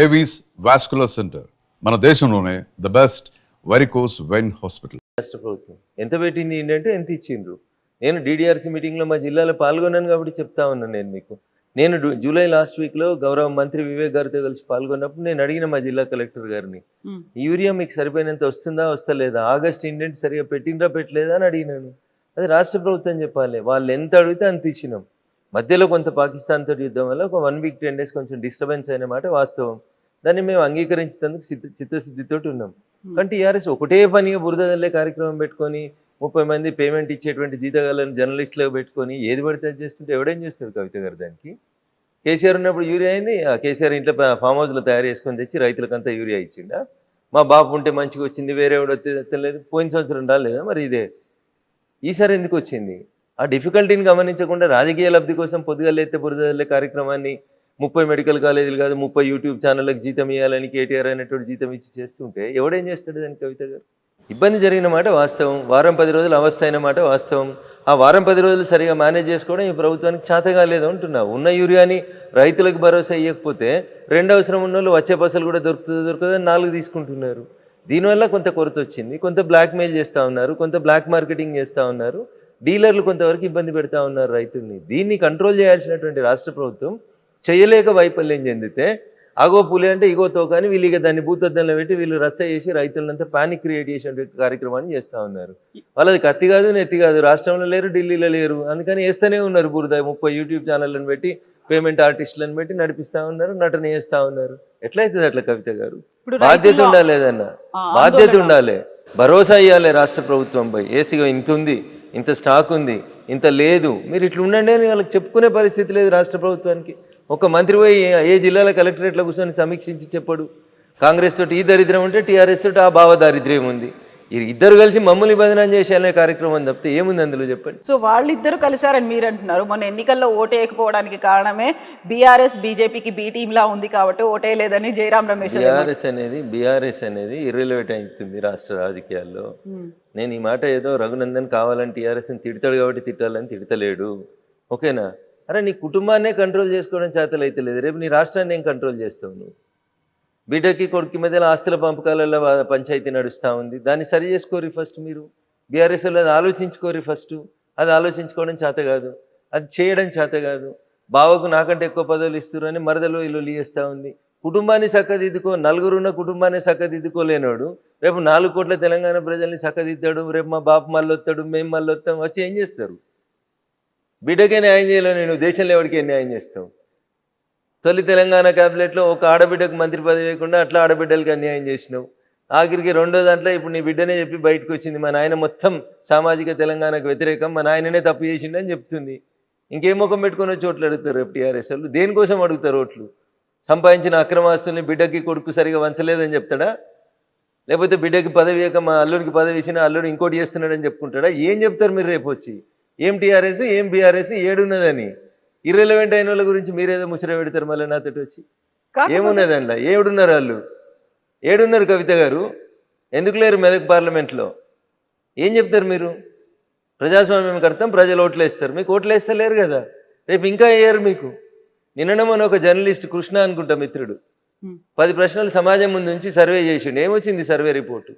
Avis vascular centre మన దేశంలోనే the best varicose vein hospital. రాష్ట్ర ప్రభుత్వం ఎంత పెట్టింది ఏంటంటే ఎంత ఇచ్చిండ్రు. నేను డీడీఆర్సీ మీటింగ్లో మా జిల్లాలో పాల్గొన్నాను కాబట్టి చెప్తా ఉన్నాను. నేను జూలై లాస్ట్ వీక్లో గౌరవ మంత్రి వివేక్ గారితో కలిసి పాల్గొన్నప్పుడు నేను అడిగిన మా జిల్లా కలెక్టర్ గారిని, యూరియా మీకు సరిపోయినంత వస్తుందా వస్తలేదా, ఆగస్ట్ ఇండెంట్ సరిగా పెట్టిండ్రా పెట్టలేదా అని అడిగినాను. అది రాష్ట్ర ప్రభుత్వం చెప్పాలి. వాళ్ళు ఎంత అడిగితే అంత ఇచ్చినాం. మధ్యలో కొంత పాకిస్తాన్ తోటి యుద్ధం వల్ల ఒక 1 వీక్ 10 డేస్ కొంచెం డిస్టర్బెన్స్ అయిన మాట వాస్తవం. దాన్ని మేము అంగీకరించేందుకు చిత్తశుద్ధితోటి ఉన్నాం. కానీ టీఆర్ఎస్ ఒకటే పనిగా బురద జల్లే కార్యక్రమం పెట్టుకొని 30 మంది పేమెంట్ ఇచ్చేటువంటి జీతగాళ్ళని జర్నలిస్టులకు పెట్టుకొని ఏది పడితే అది చేస్తుంటే ఎవడేం చేస్తాడు కవిత గారు? దానికి కేసీఆర్ ఉన్నప్పుడు యూరియా అయింది. ఆ కేసీఆర్ ఇంట్లో ఫామ్ హౌస్లో తయారు చేసుకొని తెచ్చి రైతులకంతా యూరియా ఇచ్చిండా? మా బాబు ఉంటే మంచిగా వచ్చింది, వేరే ఎవడో తెలియదు. పోయిన సంవత్సరం రాలేదా మరి? ఇదే ఈసారి ఎందుకు వచ్చింది? ఆ డిఫికల్టీని గమనించకుండా రాజకీయ లబ్ధి కోసం పొద్దుగలెత్తే బురద జల్లే కార్యక్రమాన్ని 30 మెడికల్ కాలేజీలు కాదు 30 యూట్యూబ్ ఛానళ్ళకి జీతం ఇవ్వాలని కేటీఆర్ అనేటువంటి జీతం ఇచ్చి చేస్తుంటే ఎవడేం చేస్తాడు దానికి? కవిత గారు ఇబ్బంది జరిగిన మాట వాస్తవం. వారం 10 రోజులు అవస్థ అయిన మాట వాస్తవం. ఆ వారం 10 రోజులు సరిగా మేనేజ్ చేసుకోవడం ఈ ప్రభుత్వానికి చేతగా లేదు అంటున్నా. ఉన్న యూరియాని రైతులకు భరోసా ఇవ్వకపోతే రెండు అవసరం ఉన్న వాళ్ళు వచ్చే పసలు కూడా దొరకదని 4 తీసుకుంటున్నారు. దీనివల్ల కొంత కొరత వచ్చింది. కొంత బ్లాక్మెయిల్ చేస్తూ ఉన్నారు, కొంత బ్లాక్ మార్కెటింగ్ చేస్తూ ఉన్నారు. డీలర్లు కొంతవరకు ఇబ్బంది పెడతా ఉన్నారు రైతుల్ని. దీన్ని కంట్రోల్ చేయాల్సినటువంటి రాష్ట్ర ప్రభుత్వం చేయలేక వైఫల్యం చెందితే అగో పులి అంటే ఇగో తోకని వీళ్ళు ఇక దాన్ని భూతద్దంలో పెట్టి వీళ్ళు రచ్చ చేసి రైతులంతా పానిక్ క్రియేట్ చేసే కార్యక్రమాన్ని చేస్తూ ఉన్నారు. వాళ్ళది కత్తి కాదు నెత్తి కాదు. రాష్ట్రంలో లేరు, ఢిల్లీలో లేరు. అందుకని వేస్తూనే ఉన్నారు బురద. 30 యూట్యూబ్ ఛానళ్ళని పెట్టి పేమెంట్ ఆర్టిస్టులను పెట్టి నడిపిస్తూ ఉన్నారు, నటన చేస్తూ ఉన్నారు. ఎట్లయితుంది అట్లా కవిత గారు? బాధ్యత ఉండాలి, ఏదన్నా బాధ్యత ఉండాలి. భరోసా ఇవ్వాలి రాష్ట్ర ప్రభుత్వంపై. ఏసీగా ఇంత ఉంది, ఇంత స్టాక్ ఉంది, ఇంత లేదు, మీరు ఇట్లా ఉండండి అని వాళ్ళకి చెప్పుకునే పరిస్థితి లేదు రాష్ట్ర ప్రభుత్వానికి. ఒక మంత్రి పోయి ఏ జిల్లాల కలెక్టరేట్లో కూర్చొని సమీక్షించి చెప్పడు. కాంగ్రెస్ తోటి ఈ దరిద్రం ఉంటే టీఆర్ఎస్ తోటి ఆ భావ దారిద్ర్యం ఉంది. ఇద్దరు కలిసి మమ్మల్ని బదనాం చేసేయాలనే కార్యక్రమం తప్పితే ఏముంది అందులో చెప్పండి. సో వాళ్ళిద్దరు కలిసారని మీరు అంటున్నారు. మొన్న ఎన్నికల్లో ఓటేయకపోవడానికి కారణమే బీఆర్ఎస్ బీజేపీకి బీ టీంలా ఉంది కాబట్టి ఓటేయలేదని జయరాం రమేష్. బీఆర్ఎస్ అనేది ఇర్రిలెవెంట్ అవుతుంది రాష్ట్ర రాజకీయాల్లో. నేను ఈ మాట ఏదో రఘునందన్ కావాలని టీఆర్ఎస్ని తిడతాడు కాబట్టి తిట్టాలని తిడతలేడు, ఓకేనా? అరే నీ కుటుంబాన్నే కంట్రోల్ చేసుకోవడం చేతలైతే లేదు, రేపు నీ రాష్ట్రాన్ని ఏం కంట్రోల్ చేస్తావు నువ్వు? బిడ్డకి కొడుకు మధ్యలో ఆస్తుల పంపకాలలో పంచాయతీ నడుస్తూ ఉంది. దాన్ని సరి చేసుకోరి ఫస్ట్. మీరు బీఆర్ఎస్లో అది ఆలోచించుకోరి ఫస్ట్. అది ఆలోచించుకోవడం చేత కాదు, అది చేయడం చేత కాదు. బావకు నాకంటే ఎక్కువ పదవులు ఇస్తారు అని మరదలో ఇల్లు చేస్తూ ఉంది. కుటుంబాన్ని చక్కదిద్దుకో. నలుగురున్న కుటుంబాన్ని చక్కదిద్దుకోలేనోడు రేపు 4 కోట్ల తెలంగాణ ప్రజల్ని చక్కదిద్దాడు. రేపు మా బాపు మళ్ళీ వస్తాడు, మేము మళ్ళీ వస్తాం, వచ్చి ఏం చేస్తారు? బిడ్డకే న్యాయం చేయలేవు, నేను దేశంలో ఎవరికే న్యాయం చేస్తావు? తొలి తెలంగాణ క్యాబినెట్లో ఒక ఆడబిడ్డకు మంత్రి పదవి వేయకుండా అట్లా ఆడబిడ్డలకి అన్యాయం చేసినావు. ఆఖరికి రెండో దాంట్లో ఇప్పుడు నీ బిడ్డనే చెప్పి బయటకు వచ్చింది, మా నాయన మొత్తం సామాజిక తెలంగాణకు వ్యతిరేకం, మా నాయననే తప్పు చేసిండు అని చెప్తుంది. ఇంకేం ముఖం పెట్టుకుని వచ్చి ఓట్లు అడుగుతారు రేపు టీఆర్ఎస్ వాళ్ళు? దేనికోసం అడుగుతారు ఓట్లు? సంపాదించిన అక్రమాస్తుల్ని బిడ్డకి కొడుకు సరిగా వంచలేదని చెప్తాడా? లేకపోతే బిడ్డకి పదవి వేయక మా అల్లుడికి పదవి ఇచ్చినా అల్లుడు ఇంకోటి చేస్తున్నాడని చెప్పుకుంటాడా? ఏం చెప్తారు మీరు రేపు వచ్చి? ఏం టీఆర్ఎస్, ఏం బీఆర్ఎస్, ఏడున్నదని? ఇర్రెలవెంట్ అయిన వాళ్ళ గురించి మీరేదో ముచ్చట పెడతారు మళ్ళీ నాతో వచ్చి. ఏమున్నది అందులో? ఏడున్నారు వాళ్ళు? ఏడున్నారు కవిత గారు? ఎందుకు లేరు మెదక్ పార్లమెంట్లో? ఏం చెప్తారు మీరు? ప్రజాస్వామ్యం కడతాం, ప్రజలు ఓట్లు వేస్తారు. మీకు ఓట్లు వేస్తే లేరు కదా, రేపు ఇంకా వేయరు మీకు. నిన్నమని ఒక జర్నలిస్ట్ కృష్ణ అనుకుంటా మిత్రుడు 10 ప్రశ్నలు సమాజం ముందు నుంచి సర్వే చేసిండు. ఏమొచ్చింది సర్వే రిపోర్టు?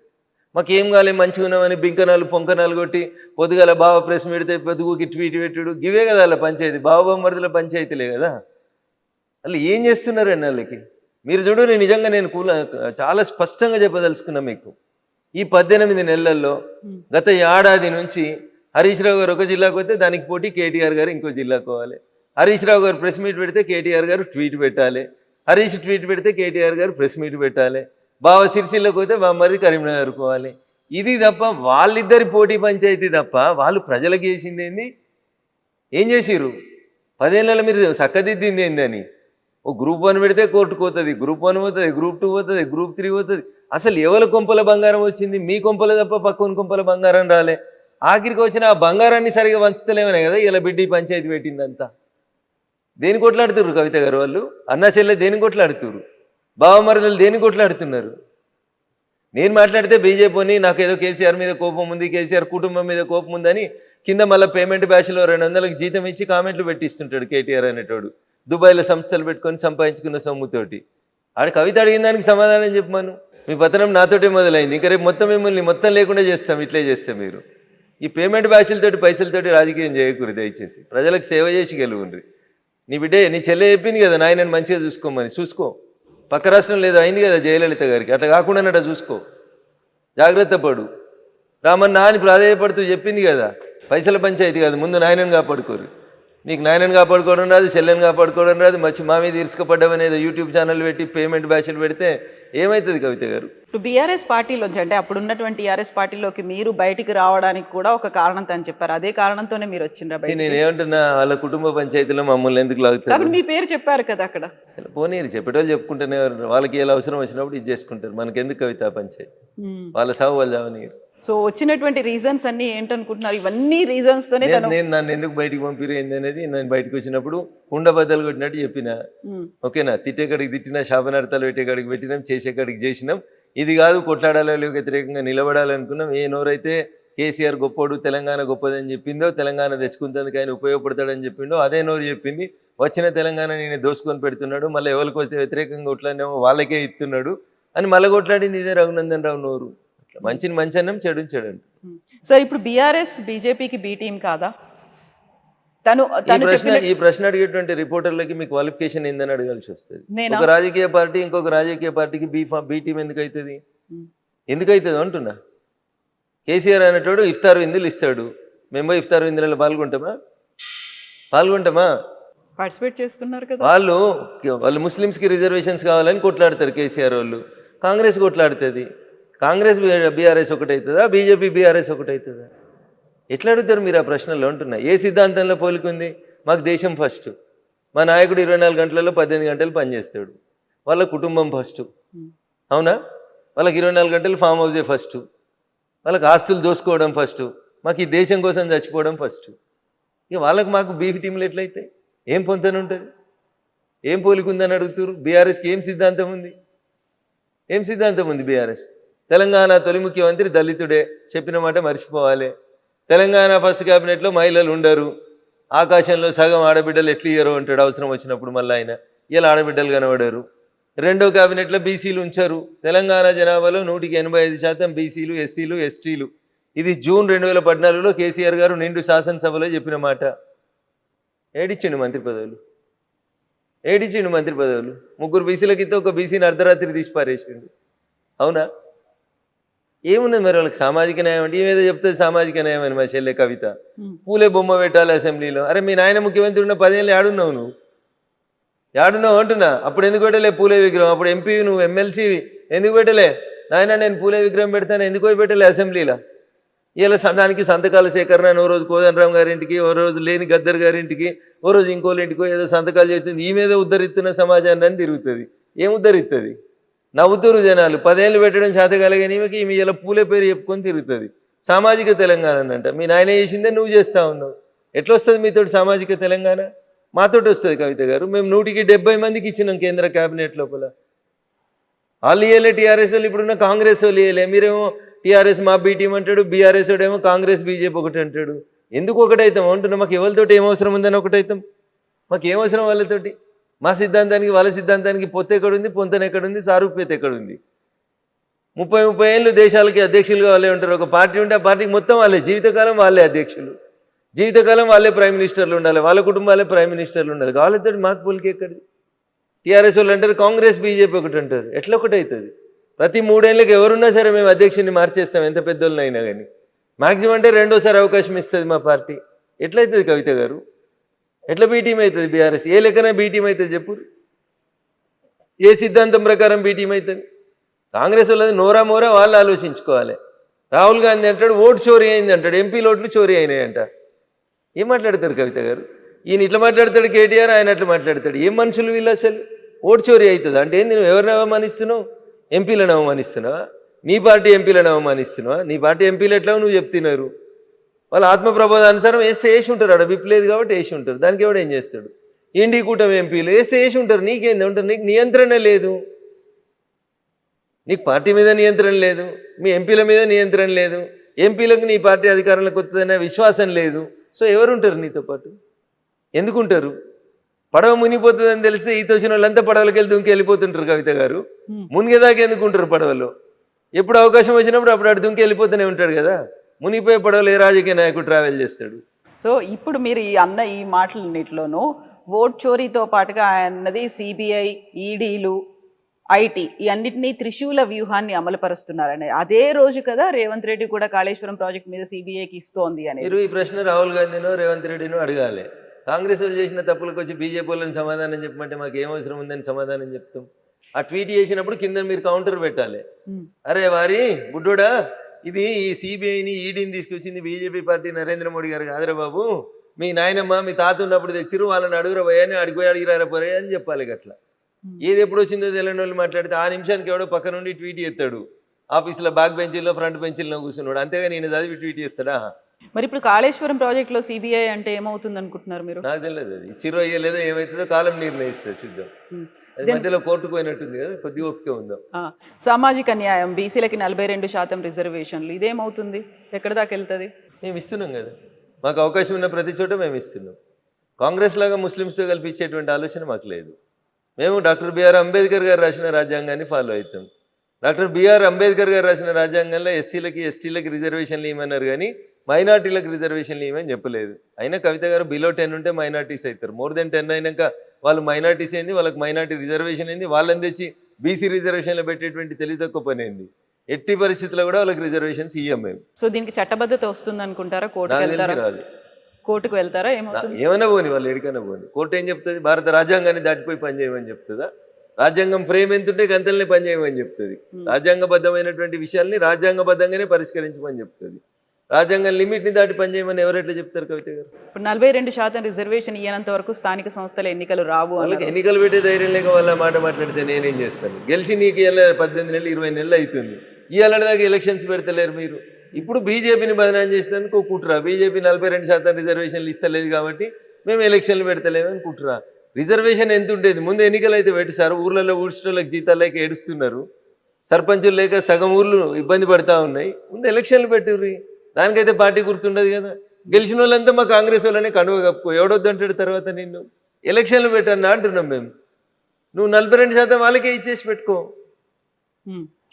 మాకు ఏం కాలే, మంచిగా ఉన్నామని బింకనాలు పొంకనాలు కొట్టి పొద్దుగాల బావ ప్రెస్ పెడితే పొద్దుగుకి ట్వీట్ పెట్టుడు, గివే కదా వాళ్ళ పంచాయతీ. బావబొమ్మరుదుల పంచాయతీలే కదా. అలా ఏం చేస్తున్నారండి వాళ్ళకి? మీరు చూడు, నిజంగా నేను చాలా స్పష్టంగా చెప్పదలుచుకున్నా మీకు. ఈ 18 నెలల్లో గత ఏడాది నుంచి హరీష్ రావు గారు ఒక జిల్లాకు వస్తే దానికి పోటీ కేటీఆర్ గారు ఇంకో జిల్లాకు పోవాలి. హరీష్ రావు గారు ప్రెస్ మీట్ పెడితే కేటీఆర్ గారు ట్వీట్ పెట్టాలి. హరీష్ ట్వీట్ పెడితే కేటీఆర్ గారు ప్రెస్ మీట్ పెట్టాలి. బావ సిరిసిల్లకు పోతే బామ్మది కరీంనగర్ పోవాలి. ఇది తప్ప వాళ్ళిద్దరి పోటీ పంచాయతీ తప్ప వాళ్ళు ప్రజలకు చేసింది ఏంది? ఏం చేసిర్రు? 10 ఏళ్ళలో మీరు చక్కదిద్దింది ఏందని? ఓ గ్రూప్ 1 పెడితే కోర్టుకు పోతుంది, గ్రూప్ 1 పోతుంది, గ్రూప్ 2 పోతుంది, గ్రూప్ 3 పోతుంది. అసలు ఎవరి కొంపల బంగారం వచ్చింది? మీ కొంపల తప్ప పక్కన కొంపల బంగారం రాలే. ఆఖరికి వచ్చిన ఆ బంగారాన్ని సరిగా వంచుతలేమనే కదా ఇలా బిడ్డి పంచాయతీ పెట్టిందంతా. దేని కొట్లాడుతున్నారు కవిత గారు వాళ్ళు? అన్నా చెల్లె దేని కొట్లాడుతున్నారు? బావమరదలు దేని కొట్లాడుతున్నారు? నేను మాట్లాడితే బీజేపీని నాకు ఏదో కేసీఆర్ మీద కోపం ఉంది, కేసీఆర్ కుటుంబం మీద కోపం ఉందని కింద మళ్ళీ పేమెంట్ బ్యాచ్లో 200లకు జీతం ఇచ్చి కామెంట్లు పెట్టిస్తుంటాడు కేటీఆర్ అనేటోడు. దుబాయ్లో సంస్థలు పెట్టుకొని సంపాదించుకున్న సొమ్ముతోటి. ఆడ కవిత అడిగిన దానికి సమాధానం చెప్పమను. మీ పతనం నాతోటే మొదలైంది, ఇంకా రేపు మొత్తం మిమ్మల్ని మొత్తం లేకుండా చేస్తాం. ఇట్లే చేస్తే మీరు ఈ పేమెంట్ బ్యాచ్లతోటి పైసలతోటి రాజకీయం చేయకూడదు దయచేసి. ప్రజలకు సేవ చేసి గెలువుండ్రి. నీ బిడ్డే నీ చెల్లె చెప్పింది కదా నాయనని మంచిగా చూసుకోమని, చూసుకో. పక్క రాష్ట్రం లేదు అయింది కదా జయలలిత గారికి, అట్లా కాకుండా చూసుకో, జాగ్రత్త పడు. రామన్న అని ప్రాధేయపడుతూ చెప్పింది కదా, పైసల పంచాయతీ కాదు, ముందు నాయనని కాపాడుకోరు. నీకు నాయనని కాపాడుకోవడం రాదు, చెల్లెని కాపాడుకోవడం రాదు, మచ్చి మా మీద ఇరుసుకపడ్డమనేది యూట్యూబ్ ఛానల్ పెట్టి పేమెంట్ బ్యాచ్లు పెడితే ఏమవుతుంది కవిత గారు? ఇప్పుడు బీఆర్ఎస్ పార్టీలోంచి అంటే అప్పుడు ఉన్నటువంటి టీఆర్ఎస్ పార్టీలోకి మీరు బయటికి రావడానికి కూడా ఒక కారణం అని చెప్పారు. అదే కారణంతోనే మీరు వచ్చిండ్రా? నేను ఏమంటున్నా, వాళ్ళ కుటుంబ పంచాయతీలో మమ్మల్ని ఎందుకు లాగుతారు? మీ పేరు చెప్పారు కదా అక్కడ. పోనీరు, చెప్పేటోళ్ళు చెప్పుకుంటేనే, వాళ్ళకి ఎలా అవసరం వచ్చినప్పుడు ఇది చేసుకుంటారు. మనకెందుకు కవిత పంచాయతీ? వాళ్ళ సాగు వాళ్ళు చావనీరు. సో వచ్చినటువంటి రీజన్స్ అన్ని ఏంటనుకుంటున్నారు? ఇవన్నీ రీజన్స్ తోనే నేను నన్ను ఎందుకు బయటికి పంపిరేంది అనేది నేను బయటకు వచ్చినప్పుడు కుండ బద్దలు కొట్టినట్టు చెప్పిన. ఓకేనా? తిట్టేకాడికి తిట్టినా, శాపనార్థాలు పెట్టేకాడికి పెట్టినాం, చేసేకాడికి చేసినాం. ఇది కాదు కొట్లాడాలి వ్యతిరేకంగా నిలబడాలనుకున్నాం. ఏ నోరైతే కేసీఆర్ గొప్పోడు, తెలంగాణ గొప్పదని చెప్పిందో, తెలంగాణ తెచ్చుకుంటేందుకు ఆయన ఉపయోగపడతాడని చెప్పిండో అదే నోరు చెప్పింది. వచ్చిన తెలంగాణ నేను దోసుకొని పెడుతున్నాడు, మళ్ళీ ఎవరికి వస్తే వ్యతిరేకంగా కొట్లాడినేమో వాళ్ళకే ఇస్తున్నాడు అని మళ్ళీ కొట్లాడింది ఇదే రఘునందన్ రావు నోరు. మంచిని మంచి అన్నం, చెడుని చెడు అంట. సార్ ఇప్పుడు బీఆర్ఎస్ బీజేపీకి బి టీం కాదా? ఈ ప్రశ్న అడిగేటువంటి రిపోర్టర్లకి మీ క్వాలిఫికేషన్ ఏందని అడగాల్సి వస్తుంది. ఒక రాజకీయ పార్టీ ఇంకొక రాజకీయ పార్టీకి బి టీం ఎందుకు అవుతుంది? ఎందుకు అవుతుంది అంటున్నా. కేసీఆర్ అనేటోడు ఇఫ్తార్ విందులు ఇస్తాడు, మేము ఇఫ్తార్ విందులలో పాల్గొంటామా? పార్టిసిపేట్ చేస్తున్నారు కదా. వాళ్ళు ముస్లిమ్స్కి రిజర్వేషన్స్ కావాలని కొట్లాడతారు కేసీఆర్ వాళ్ళు, కాంగ్రెస్ కొట్లాడుతుంది. కాంగ్రెస్ బీఆర్ఎస్ ఒకటవుతుందా? బీజేపీ బీఆర్ఎస్ ఒకటవుతుందా? ఎట్లా అడుగుతారు మీరు ఆ ప్రశ్నలో అంటున్నా? ఏ సిద్ధాంతంలో పోలికుంది? మాకు దేశం ఫస్ట్, మా నాయకుడు 24 గంటలలో 18 గంటలు పనిచేస్తాడు, వాళ్ళ కుటుంబం ఫస్ట్. అవునా? వాళ్ళకి 24 గంటలు ఫామ్ హౌసే ఫస్ట్, వాళ్ళకి ఆస్తులు దోసుకోవడం ఫస్ట్, మాకు ఈ దేశం కోసం చచ్చిపోవడం ఫస్ట్. ఇక వాళ్ళకి మాకు బీఫ్ టీంలు ఎట్లయితే ఏం పొంతన ఉంటుంది? ఏం పోలికుందని అడుగుతారు? బీఆర్ఎస్కి ఏం సిద్ధాంతం ఉంది? బీఆర్ఎస్ తెలంగాణ తొలి ముఖ్యమంత్రి దళితుడే, చెప్పిన మాట మర్చిపోవాలి. తెలంగాణ ఫస్ట్ క్యాబినెట్లో మహిళలు ఉండరు, ఆకాశంలో సగం ఆడబిడ్డలు ఎట్లు ఇయ్యరో అంటాడు అవసరం వచ్చినప్పుడు. మళ్ళీ ఆయన ఇలా ఆడబిడ్డలు కనబడారు. రెండో క్యాబినెట్లో బీసీలు ఉంచారు. తెలంగాణ జనాభాలో 185% బీసీలు, ఎస్సీలు, ఎస్టీలు. ఇది జూన్ 2014లో కేసీఆర్ గారు నిండు శాసనసభలో చెప్పిన మాట. ఏడిచ్చిండు మంత్రి పదవులు. 3 బీసీలకి ఇస్తే ఒక బీసీని అర్ధరాత్రి తీసి పారేసిండు. అవునా? ఏమున్నది మరి వాళ్ళకి సామాజిక న్యాయం అంటే? ఏమేదో చెప్తుంది సామాజిక న్యాయం అని మా చెల్లె కవిత. పూలే బొమ్మ పెట్టాలి అసెంబ్లీలో. అరే మీ నాయన ముఖ్యమంత్రి ఉన్న 10 ఏళ్ళు ఏడున్నావు నువ్వు? అంటున్నా. అప్పుడు ఎందుకు పెట్టలే పూలే విగ్రహం? అప్పుడు ఎంపీ నువ్వు, ఎమ్మెల్సీ ఎందుకు పెట్టలే? నాయన నేను పూలే విగ్రహం పెడతాను ఎందుకు పెట్టలే అసెంబ్లీలో? ఇలా దానికి సంతకాల సేకరణ అని ఓ రోజు కోదండరామ్ గారింటికి, ఓ రోజు లేని గద్దర్ గారింటికి, ఓ రోజు ఇంకోళ్ళ ఇంటికో ఏదో సంతకాలు చేస్తుంది. ఈ మీద ఉద్ధరిస్తున్న సమాజాన్ని అని తిరుగుతుంది. ఏం ఉద్ధరిస్తుంది? నవ్వుతురు జనాలు. 10 ఏళ్ళు పెట్టడం శాతకాలగాని ఈమె ఇలా పూలే పేరు చెప్పుకొని తిరుగుతుంది. సామాజిక తెలంగాణ అంట. మీ నాయన చేసిందే నువ్వు చేస్తా ఉన్నావు. ఎట్లా వస్తుంది మీతోటి సామాజిక తెలంగాణ? మాతోటి వస్తుంది కవిత గారు. మేము 170 మందికి ఇచ్చినాం కేంద్ర క్యాబినెట్ లోపల. వాళ్ళు ఇయ్యలే, టీఆర్ఎస్ వాళ్ళు ఇప్పుడున్న కాంగ్రెస్ వాళ్ళు ఇయ్యలే. మీరేమో టీఆర్ఎస్ మా బీ టీం అంటాడు, బీఆర్ఎస్ వాడేమో కాంగ్రెస్ బీజేపీ ఒకటి అంటాడు. ఎందుకు ఒకటైతాం అంటున్నా? మాకు ఎవరితోటి ఏం అవసరం ఉందని ఒకటైతాం? మాకు ఏం అవసరం వాళ్ళతోటి? మా సిద్ధాంతానికి వాళ్ళ సిద్ధాంతానికి పొత్తు ఎక్కడుంది, పొంతన ఎక్కడుంది, సారూప్యత ఎక్కడుంది? 30 ఏళ్ళు దేశాలకి అధ్యక్షులుగా వాళ్ళే ఉంటారు. ఒక పార్టీ ఉంటే ఆ పార్టీకి మొత్తం వాళ్ళే, జీవితకాలం వాళ్ళే అధ్యక్షులు, జీవితకాలం వాళ్ళే ప్రైమ్ మినిస్టర్లు ఉండాలి, వాళ్ళ కుటుంబాలే ప్రైమ్ మినిస్టర్లు ఉండాలి. వాళ్ళతో మాకు పోలికి ఎక్కడిది? టీఆర్ఎస్ వాళ్ళు అంటారు కాంగ్రెస్ బీజేపీ ఒకటి అంటారు. ఎట్లా ఒకటి అవుతుంది? ప్రతి 3 ఏళ్ళకి ఎవరున్నా సరే మేము అధ్యక్షుడిని మార్చేస్తాం, ఎంత పెద్దోళ్ళని అయినా కానీ. మ్యాక్సిమం అంటే 2వ సారి అవకాశం ఇస్తుంది మా పార్టీ. ఎట్లయితుంది కవిత గారు? ఎట్లా బీటీం అవుతుంది బీఆర్ఎస్? ఏ లెక్కన బీటీం అవుతుంది చెప్పు? ఏ సిద్ధాంతం ప్రకారం బీటీం అవుతుంది? కాంగ్రెస్ వాళ్ళది నోరా మోరా వాళ్ళు ఆలోచించుకోవాలి. రాహుల్ గాంధీ అంటాడు ఓటు చోరీ అయింది అంటాడు, ఎంపీ ఓట్లు చోరీ అయినాయంట. ఏం మాట్లాడతారు కవిత గారు? ఈయన ఇట్లా మాట్లాడతాడు కేటీఆర్, ఆయన అట్లా మాట్లాడతాడు. ఏం మనుషులు వీళ్ళు అసలు? ఓటు చోరీ అవుతుంది అంటే ఏంది? నువ్వు ఎవరిని అవమానిస్తున్నావు? ఎంపీలను అవమానిస్తున్నావా? నీ పార్టీ ఎంపీలను అవమానిస్తున్నావా? నీ పార్టీ ఎంపీలు ఎట్లా నువ్వు చెప్తున్నారు? వాళ్ళు ఆత్మప్రబోధానుసారం వేసి ఉంటారు. అక్కడ విప్పలేదు కాబట్టి వేసి ఉంటారు. దానికి ఎవడు ఏం చేస్తాడు? ఇండి కూటమి ఎంపీలు వేసి ఉంటారు. నీకేంది ఉంటారు? నీకు నియంత్రణ లేదు, నీకు పార్టీ మీద నియంత్రణ లేదు, మీ ఎంపీల మీద నియంత్రణ లేదు, ఎంపీలకు నీ పార్టీ అధికారంలోకి వస్తుందనే విశ్వాసం లేదు. సో ఎవరు ఉంటారు నీతో పాటు? ఎందుకుంటారు? పడవ మునిగిపోతుందని తెలిస్తే ఈత వచ్చిన వాళ్ళంతా పడవలకి వెళ్ళి దుంకి వెళ్ళిపోతుంటారు కవిత గారు. మునిగేదాకా ఎందుకుంటారు పడవలో? ఎప్పుడు అవకాశం వచ్చినప్పుడు అప్పుడు అటు దుంకి వెళ్ళిపోతూనే ఉంటాడు కదా. మునిగిపోయే పడవలు ఏ రాజకీయ నాయకుడు ట్రావెల్ చేస్తాడు? సో ఇప్పుడు మీరు ఈ మాటలన్నిటిలోనూ ఓట్ చోరీతో పాటుగా అన్నది సిబిఐ, ఈడీలు, ఐటీ ఈ అన్నిటినీ త్రిశూల వ్యూహాన్ని అమలుపరుస్తున్నారని అదే రోజు కదా రేవంత్ రెడ్డి కూడా కాళేశ్వరం ప్రాజెక్ట్ మీద సిబిఐకి ఇస్తోంది అని. మీరు ఈ ప్రశ్న రాహుల్ గాంధీనో రేవంత్ రెడ్డినో అడగాలి. కాంగ్రెస్ వాళ్ళు చేసిన తప్పులకు వచ్చి బీజేపీ వాళ్ళని సమాధానం చెప్పమంటే మాకు ఏం అవసరం ఉందని సమాధానం చెప్తాం. ఆ ట్వీట్ చేసినప్పుడు కింద మీరు కౌంటర్ పెట్టాలి. అరే వారి బుడ్డోడా, ఇది ఈ సిబిఐని ఈడీని తీసుకొచ్చింది బీజేపీ పార్టీ నరేంద్ర మోడీ గారు కాదురా బాబు, మీ నాయనమ్మ మీ తాత ఉన్నప్పుడు తెచ్చిరు, వాళ్ళని అడుగురా పోయాని అడిగిపోయి అడిగిరారా పోయా అని చెప్పాలి. గట్లా ఏది ఎప్పుడు వచ్చిందో తెలియని వాళ్ళు మాట్లాడితే ఆ నిమిషానికి ఎవడో పక్క నుండి ట్వీట్ చేస్తాడు. ఆఫీసులో బ్యాక్ బెంచీల్లో ఫ్రంట్ బెంచీల్లో కూర్చున్నాడు, అంతేగా నేను చదివి ట్వీట్ చేస్తాడా? మరి ఇప్పుడు కాళేశ్వరం ప్రాజెక్ట్ లో సిబిఐ అంటే ఏమవుతుంది అనుకుంటున్నారు మీరు? నాకు తెలియదు, అది చిరు అయ్యలేదో ఏమవుతుందో కాలం నిర్ణయిస్తుంది, చూద్దాం. అది మధ్యలో కోర్టుకు పోయినట్టుంది కదా, కొద్దిగా ఓపిక ఉందాం. సామాజిక న్యాయం, బీసీలకి 42% రిజర్వేషన్లు, ఇదేమవుతుంది? ఎక్కడి దాకా వెళ్తుంది? మేము ఇస్తున్నాం కదా, మాకు అవకాశం ఉన్న ప్రతి చోట మేము ఇస్తున్నాం. కాంగ్రెస్ లాగా ముస్లిమ్స్తో కలిపి ఇచ్చేటువంటి ఆలోచన మాకు లేదు. మేము డాక్టర్ బిఆర్ అంబేద్కర్ గారు రాసిన రాజ్యాంగాన్ని ఫాలో అవుతాం. డాక్టర్ బిఆర్ అంబేద్కర్ గారు రాసిన రాజ్యాంగంలో ఎస్సీలకి ఎస్టీలకి రిజర్వేషన్లు ఇవ్వమన్నారు, కానీ మైనార్టీలకు రిజర్వేషన్లు ఇవ్వమని చెప్పలేదు. అయినా కవిత గారు బిలో 10 ఉంటే మైనార్టీస్ అవుతారు, మోర్ దెన్ 10 అయినాక వాళ్ళు మైనార్టీస్ అయింది, వాళ్ళకి మైనార్టీ రిజర్వేషన్ అయింది, వాళ్ళని తెచ్చి బీసీ రిజర్వేషన్లో పెట్టేటువంటి తెలివి తక్కువ పని అయింది. ఎట్టి పరిస్థితుల్లో కూడా వాళ్ళకి రిజర్వేషన్స్ ఇవ్వం మేము. సో దీనికి చట్టబద్ధత వస్తుంది అనుకుంటారా? రాదు. కోర్టుకు వెళ్తారా? ఏమైనా పోని, వాళ్ళు ఎడికైనా పోని, కోర్టు ఏం చెప్తుంది? భారత రాజ్యాంగాన్ని దాటిపోయి పనిచేయమని చెప్తుందా? రాజ్యాంగం ఫ్రేమ్ ఎంతుంటే గంతలనే పనిచేయమని చెప్తుంది. రాజ్యాంగబద్ధమైనటువంటి విషయాల్ని రాజ్యాంగబద్ధంగానే పరిష్కరించమని చెప్తుంది. రాజ్యాంగం లిమిట్ని దాటి పనిచేయమని ఎవరెట్లా చెప్తారు కవిత గారు? ఇప్పుడు 42% రిజర్వేషన్ ఇయ్యనంత వరకు స్థానిక సంస్థల ఎన్నికలు రావు. వాళ్ళకి ఎన్నికలు పెట్టే ధైర్యం లేక వాళ్ళ మాట మాట్లాడితే నేనేం చేస్తాను? గెలిచి నీకు ఇవాళ 18 నెలలు 20 నెలలు అవుతుంది, ఇవాళ దాకా ఎలక్షన్స్ పెడతలేరు మీరు. ఇప్పుడు బీజేపీని బదనాం చేసినందుకు కుట్రా, బీజేపీ 42% రిజర్వేషన్లు ఇస్తలేదు కాబట్టి మేము ఎలక్షన్లు పెడతలేమని కుట్రా. రిజర్వేషన్ ఎంత ఉండేది? ముందు ఎన్నికలు అయితే పెట్టి సార్, ఊర్లలో ఊడ్చడానికి జీతాలు లేక ఏడుస్తున్నారు, సర్పంచులు లేక సగం ఊర్లు ఇబ్బంది పడతా ఉన్నాయి, ముందు ఎలక్షన్లు పెట్టుర్రి. దానికైతే పార్టీ గుర్తుండదు కదా. గెలిచిన వాళ్ళంతా మా కాంగ్రెస్ వాళ్ళనే కండువ కప్పుకో, ఎవడొద్దంటాడు తర్వాత నిన్ను. ఎలక్షన్లు పెట్టన్నా అంటున్నాం మేము. నువ్వు 42% వాళ్ళకే ఇచ్చేసి పెట్టుకో.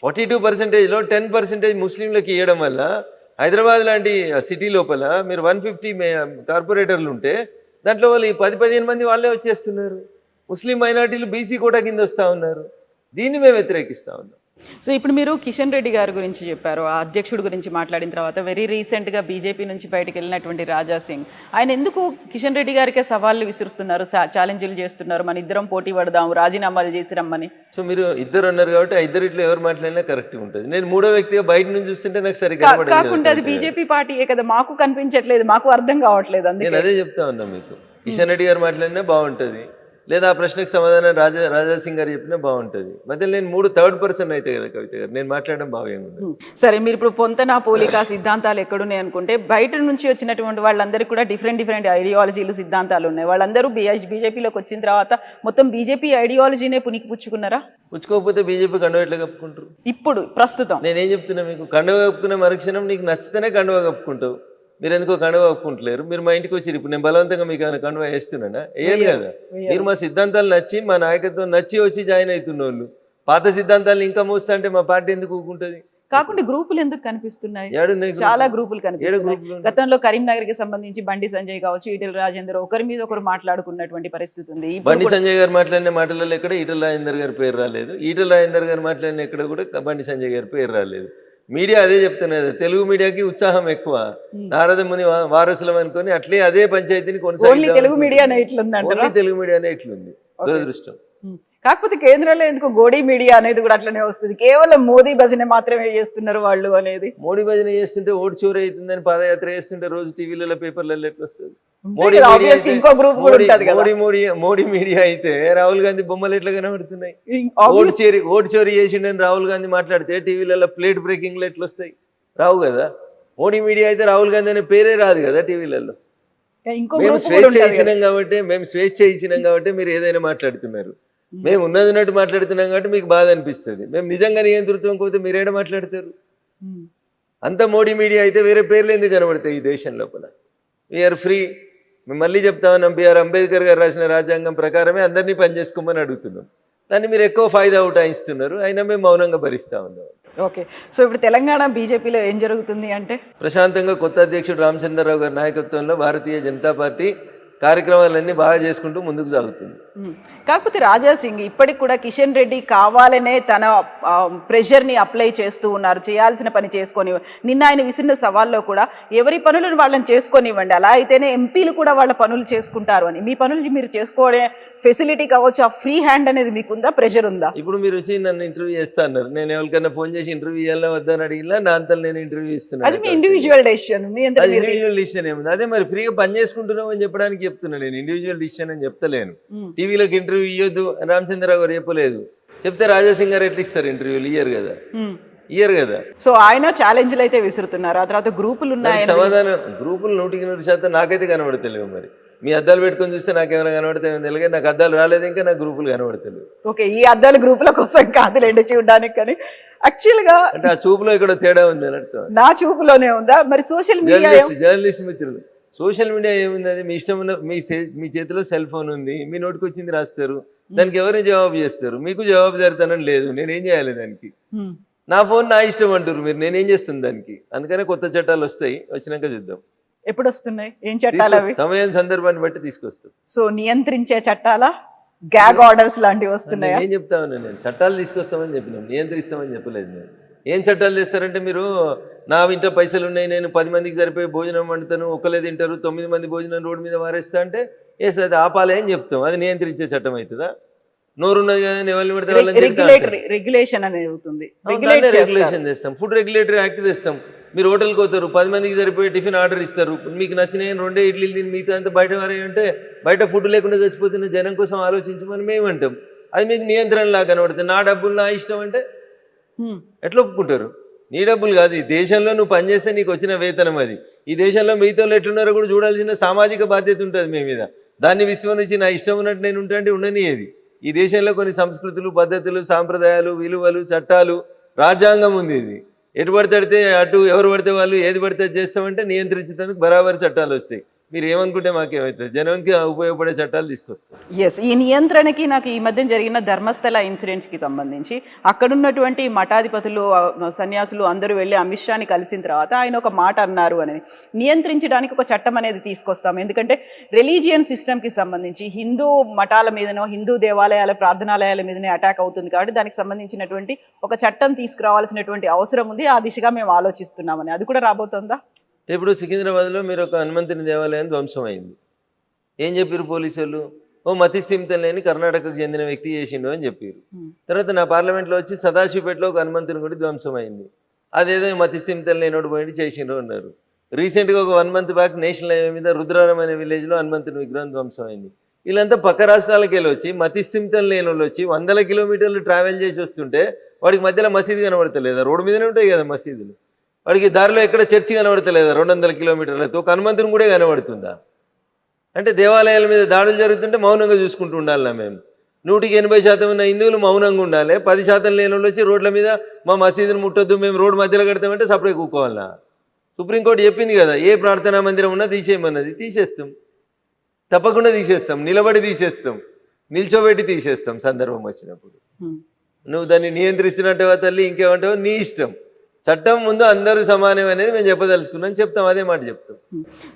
42%లో 10% ముస్లింలకు ఇవ్వడం వల్ల హైదరాబాద్ లాంటి సిటీ లోపల మీరు 150 కార్పొరేటర్లు ఉంటే దాంట్లో వాళ్ళు 10-15 మంది వాళ్ళే వచ్చేస్తున్నారు. ముస్లిం మైనార్టీలు బీసీ కోటా కింద వస్తూ ఉన్నారు. దీన్ని మేము వ్యతిరేకిస్తూ ఉన్నాం. సో ఇప్పుడు మీరు కిషన్ రెడ్డి గారి గురించి చెప్పారు, ఆ అధ్యక్షుడి గురించి మాట్లాడిన తర్వాత వెరీ రీసెంట్గా బీజేపీ నుంచి బయటకు వెళ్ళినటువంటి రాజా సింగ్, ఆయన ఎందుకు కిషన్ రెడ్డి గారికే సవాళ్ళు విసురుస్తున్నారు, ఛాలెంజ్లు చేస్తున్నారు, మన ఇద్దరం పోటీ పడదాం, రాజీనామాలు చేసి రమ్మని? సో మీరు ఇద్దరు అన్నారు కాబట్టి ఆ ఇద్దరిట్లో ఎవరు మాట్లాడినా కరెక్ట్గా ఉంటుంది. నేను మూడో వ్యక్తిగా బయట నుంచి చూస్తుంటే నాకు సరిగ్గా కాకుండా అది బీజేపీ పార్టీయే కదా, మాకు కనిపించట్లేదు, మాకు అర్థం కావట్లేదు. అందుకే నేను అదే చెప్తా ఉన్నా మీకు, కిషన్ రెడ్డి గారు మాట్లాడినా బాగుంటుంది, లేదా ఆ ప్రశ్నకు సమాధానం రాజా సింగ్ గారు చెప్పినా బాగుంటుంది. మధ్యలో నేను థర్డ్ పర్సన్ అయితే కదా కవిత గారు, నేను మాట్లాడడం బాగుంది. సరే, మీరు ఇప్పుడు పొంతన పోలిక సిద్ధాంతాలు ఎక్కడున్నాయి అనుకుంటే, బయట నుంచి వచ్చినటువంటి వాళ్ళందరికీ కూడా డిఫరెంట్ ఐడియాలజీలు సిద్ధాంతాలు ఉన్నాయి. వాళ్ళందరూ బీజేపీలోకి వచ్చిన తర్వాత మొత్తం బీజేపీ ఐడియాలజీనే పునికి పుచ్చుకున్నారా? పుచ్చుకోకపోతే బీజేపీ కండువ ఎట్లా కప్పుకుంటారు? ఇప్పుడు ప్రస్తుతం నేనేం చెప్తున్నా మీకు, కండువ కప్పుకున్న మరుక్షణం నీకు నచ్చితేనే కండువ కప్పుకుంటావు. మీరు ఎందుకో కండువ ఒప్పుకుంటలేరు. మీరు మా ఇంటికి వచ్చి ఇప్పుడు నేను బలవంతంగా మీకు ఏమైనా కండువ వేస్తున్నానా? ఏం కదా. మీరు మా సిద్ధాంతాలు నచ్చి, మా నాయకత్వం నచ్చి వచ్చి జాయిన్ అవుతున్న వాళ్ళు పాత సిద్ధాంతాలను ఇంకా మోస్తా అంటే మా పార్టీ ఎందుకు ఊకుంటుంది? కాకుండా గ్రూపులు ఎందుకు కనిపిస్తున్నాయి? చాలా గ్రూపులు కనిపిస్తున్నాయి. గతంలో కరీంనగర్ కి సంబంధించి బండి సంజయ్ కావచ్చు, ఈటెల రాజేందర్ ఒకరి మీద ఒకరు మాట్లాడుకున్నటువంటి పరిస్థితి ఉంది. బండి సంజయ్ గారు మాట్లాడిన మాటలలో ఎక్కడ ఈటెల రాజేందర్ గారి పేరు రాలేదు. ఈటెల రాజేందర్ గారు మాట్లాడిన ఎక్కడ కూడా బండి సంజయ్ గారి పేరు రాలేదు. మీడియా అదే చెప్తున్నది, తెలుగు మీడియాకి ఉత్సాహం ఎక్కువ, నారద ముని వారసులం అనుకొని అట్లే అదే పంచాయతీని కొనసాగి తెలుగు మీడియానే ఇట్లుంది దురదృష్టం. కాకపోతే కేంద్రంలో ఎందుకు గోడీ మీడియా అనేది కూడా అట్లనే వస్తుంది, కేవలం మోదీ భజన మాత్రమే చేస్తున్నారు వాళ్ళు అనేది. మోడీ భజన చేస్తుంటే ఓటు చోరీ అవుతుందని పాదయాత్ర చేస్తుంటే రోజు టీవీలలో పేపర్లలో ఎట్లా వస్తుంది? మోడీ మీడియా అయితే రాహుల్ గాంధీ బొమ్మలు ఎట్లా కనబడుతున్నాయి? ఓటు చోరీ చేసిండని రాహుల్ గాంధీ మాట్లాడితే టీవీలలో ప్లేట్ బ్రేకింగ్లు ఎట్లా వస్తాయి? రావు కదా. మోడీ మీడియా అయితే రాహుల్ గాంధీ అనే పేరే రాదు కదా టీవీలలో. మేము స్వేచ్ఛ ఇచ్చినాం కాబట్టి మీరు ఏదైనా మాట్లాడుతున్నారు. మేము ఉన్నట్టు మాట్లాడుతున్నాం కాబట్టి మీకు బాధ అనిపిస్తుంది. మేము నిజంగా నియంతృత్వం పోతే మీరేడ మాట్లాడతారు? అంత మోడీ మీడియా అయితే వేరే పేర్లు ఎందుకు కనబడతాయి ఈ దేశం లోపల? వీఆర్ ఫ్రీ, మేము మళ్ళీ చెప్తా ఉన్నాం, బిఆర్ అంబేద్కర్ గారు రాసిన రాజ్యాంగం ప్రకారమే అందరినీ పనిచేసుకోమని అడుగుతున్నాం. దాన్ని మీరు ఎక్కువ ఫాయిదా ఉటాయిస్తున్నారు, అయినా మేము మౌనంగా భరిస్తా ఉన్నాం. ఓకే. సో ఇప్పుడు తెలంగాణ బీజేపీలో ఏం జరుగుతుంది అంటే ప్రశాంతంగా కొత్త అధ్యక్షుడు రామచంద్రరావు గారి నాయకత్వంలో భారతీయ జనతా పార్టీ కార్యక్రమాలన్నీ బాగా చేసుకుంటూ ముందుకు సాగుతుంది. కాకపోతే రాజా సింగ్ ఇప్పటికి కూడా కిషన్ రెడ్డి కావాలనే తన ప్రెషర్ని అప్లై చేస్తూ ఉన్నారు, చేయాల్సిన పని చేసుకొని. నిన్న ఆయన విసిరిన సవాల్లో కూడా ఎవరి పనులను వాళ్ళని చేసుకొనివ్వండి, అలా అయితేనే ఎంపీలు కూడా వాళ్ళ పనులు చేసుకుంటారు అని. మీ పనులు మీరు చేసుకోవడే ఫెసిలిటీ కావచ్చు, ఆ ఫ్రీ హ్యాండ్ అనేది మీకుందా, ప్రెషర్ ఉందా? ఇప్పుడు మీరు వచ్చి నన్ను ఇంటర్వ్యూ చేస్తా అన్నారు, నేను ఎవరికైనా ఫోన్ చేసి ఇంటర్వ్యూ ఇవ్వాలని వద్దని అడిగినా నా అంతా నేను ఇంటర్వ్యూ ఇస్తున్నాను. అది మీ ఇండివిజువల్ డెసిషన్. ఇండివిజువల్ డిసిషన్ ఏముంది, అదే మరి ఫ్రీగా పని చేసుకుంటున్నాం అని చెప్పడానికి చెప్తున్నా. నేను ఇండివిజువల్ డిసిషన్ అని చెప్తలేను. టీవీలోకి ఇంటర్వ్యూ ఇవ్వద్దు అని రామచంద్రరావు గారు చెప్పలేదు. చెప్తే రాజాసింగ్ గారు ఎట్లా ఇస్తారు ఇంటర్వ్యూలు? ఇయ్యరు కదా. సో ఆయన ఛాలెంజ్లు అయితే విసురుతున్నారు. ఆ తర్వాత గ్రూపులు ఉన్నాయి, సమాధానం గ్రూపులు 100% నాకైతే కనబడతలేవు. మరి మీ అద్దాలు పెట్టుకొని చూస్తే నాకేమైనా కనబడతాయి తెలియదు. నాకు అద్దాలు రాలేదు, ఇంకా నాకు గ్రూపులు కనబడతలేవు. ఓకే, ఈ అద్దాల గ్రూపుల కోసం కాదులేండి చూడడానికి, కానీ యాక్చువల్ గా అంటే ఆ చూపులో ఇక్కడ తేడా ఉంది అని అర్థం. నా చూపులోనే ఉందా? మరి సోషల్ మీడియా, జర్నలిస్ట్ మిత్రులు, సోషల్ మీడియా ఏముంది? అది మీ ఇష్టం ఉన్న మీ చేతిలో సెల్ ఫోన్ ఉంది, మీ నోటికి వచ్చింది రాస్తారు, దానికి ఎవరిని జవాబు చేస్తారు? మీకు జవాబు జరుగుతానని లేదు, నేనేం చేయాలి దానికి? నా ఫోన్ నా ఇష్టం అంటారు మీరు, నేనేం చేస్తాను దానికి? అందుకనే కొత్త చట్టాలు వస్తాయి, వచ్చినాక చూద్దాం. ఎప్పుడు వస్తున్నాయి? ఏం చట్టాలు అవి? సమయం సందర్భాన్ని బట్టి తీసుకొస్తాం. సో నియంత్రించే చట్టాలా, గ్యాగ్ ఆర్డర్స్ లాంటివి వస్తున్నాయి? ఏం చెప్తా ఉన్నా, నేను చట్టాలు తీసుకొస్తామని చెప్పినాం, నియంత్రిస్తామని చెప్పలేదు. నేను ఏం చట్టాలు తెస్తారంటే, మీరు నా ఇంట్లో పైసలు ఉన్నాయి, నేను 10 మందికి సరిపోయి భోజనం వండుతాను, ఒకళ్ళే తింటారు, 9 మంది భోజనం రోడ్డు మీద వారేస్తా అంటే ఏస్ అది ఆపాలి అని చెప్తాం. అది నియంత్రించే చట్టం అవుతుందా? నోరున్నది కదా, ఎవరిని పడితే వాళ్ళని రెగ్యులేషన్ అనేది అవుతుంది. రెగ్యులేషన్ తెస్తాం, ఫుడ్ రెగ్యులేటరీ యాక్ట్ తెస్తాం. మీరు హోటల్కి పోతారు, 10 మందికి సరిపోయి టిఫిన్ ఆర్డర్ ఇస్తారు, మీకు నచ్చినాయి 2 ఇడ్లీలు తిని మిగతా అంతా బయట వారే అంటే బయట ఫుడ్ లేకుండా చచ్చిపోతున్న జనం కోసం ఆలోచించమని మేము అంటాం. అది మీకు నియంత్రణలా కనబడుతుంది. నా డబ్బులు నా ఇష్టం అంటే ఎట్లా ఒప్పుకుంటారు? నీ డబ్బులు కాదు, ఈ దేశంలో నువ్వు పనిచేస్తే నీకు వచ్చిన వేతనం అది. ఈ దేశంలో మిగతా ఎట్లున్నారో కూడా చూడాల్సిన సామాజిక బాధ్యత ఉంటుంది మీ మీద. దాన్ని విస్మరించి నా ఇష్టం ఉన్నట్టు నేను ఉంటా అంటే ఉండనియేది. ఈ దేశంలో కొన్ని సంస్కృతులు, పద్ధతులు, సాంప్రదాయాలు, విలువలు, చట్టాలు, రాజ్యాంగం ఉంది. ఇది ఎటు పడితే అటు ఎవరు పడితే వాళ్ళు ఏది పడితే చేస్తామంటే నియంత్రించేందుకు బరాబరి చట్టాలు వస్తాయి. మీరు ఏమనుకుంటే మాకేమవుతుంది? జనానికి ఉపయోగపడే చట్టాలు తీసుకొస్తారు. ఎస్, ఈ నియంత్రణకి నాకు ఈ మధ్య జరిగిన ధర్మస్థల ఇన్సిడెంట్స్కి సంబంధించి అక్కడున్నటువంటి మఠాధిపతులు, సన్యాసులు అందరూ వెళ్ళి అమిత్ షాని కలిసిన తర్వాత ఆయన ఒక మాట అన్నారు అని, నియంత్రించడానికి ఒక చట్టం అనేది తీసుకొస్తాం. ఎందుకంటే రిలీజియన్ సిస్టమ్కి సంబంధించి హిందూ మఠాల మీదనో, హిందూ దేవాలయాల ప్రార్థనాలయాల మీదనే అటాక్ అవుతుంది కాబట్టి దానికి సంబంధించినటువంటి ఒక చట్టం తీసుకురావాల్సినటువంటి అవసరం ఉంది. ఆ దిశగా మేము ఆలోచిస్తున్నామని. అది కూడా రాబోతుందా? ఇప్పుడు సికింద్రాబాద్లో మీరు ఒక హనుమంతుని దేవాలయం ధ్వంసం అయింది. ఏం చెప్పారు పోలీసు వాళ్ళు? ఓ మతిస్థిమితం లేని కర్ణాటకకు చెందిన వ్యక్తి చేసిండు అని చెప్పారు. తర్వాత నా పార్లమెంట్లో వచ్చి సదాశివపేటలో ఒక హనుమంతుని గుడి ధ్వంసం అయింది. అదేదో మతిస్థిమితం లేనోడు పోయి చేసిండ్రు అన్నారు. రీసెంట్గా ఒక 1 month బ్యాక్ నేషనల్ హైవే మీద రుద్రారం అనే విలేజ్లో హనుమంతుని విగ్రహం ధ్వంసం అయింది. వీళ్ళంతా పక్క రాష్ట్రాలకు వెళ్ళి వచ్చి మతిస్థిమితం లేని వాళ్ళు వచ్చి 100 kilometers ట్రావెల్ చేసి వస్తుంటే వాడికి మధ్యలో మసీదు కనబడతలేదా? రోడ్డు మీదనే ఉంటాయి కదా మసీదులు. వాడికి దారిలో ఎక్కడ చర్చి కనబడతలేదా? 200 kilometers ఒక హనుమంతుని కూడా కనబడుతుందా? అంటే దేవాలయాల మీద దాడులు జరుగుతుంటే మౌనంగా చూసుకుంటూ ఉండాలి. మేము 180% ఉన్న హిందువులు మౌనంగా ఉండాలి. 10% లేని వాళ్ళు వచ్చి రోడ్ల మీద మా మసీదుని ముట్టొద్దు, మేము రోడ్డు మధ్యలో కడతామంటే సపరేట్ కూకోవాలన్నా? సుప్రీంకోర్టు చెప్పింది కదా, ఏ ప్రార్థనా మందిరం ఉన్నా తీసేయమన్నది. తీసేస్తాం, తప్పకుండా తీసేస్తాం, నిలబడి తీసేస్తాం, నిల్చోబెట్టి తీసేస్తాం సందర్భం వచ్చినప్పుడు. నువ్వు దాన్ని నియంత్రిస్తున్నట్టుగా తల్లి ఇంకేమంటావు నీ ఇష్టం. చట్టం ముందు అందరూ సమానం అనేది మేము చెప్పదలుచుకున్నాం, చెప్తాం, అదే మాట చెప్తాం.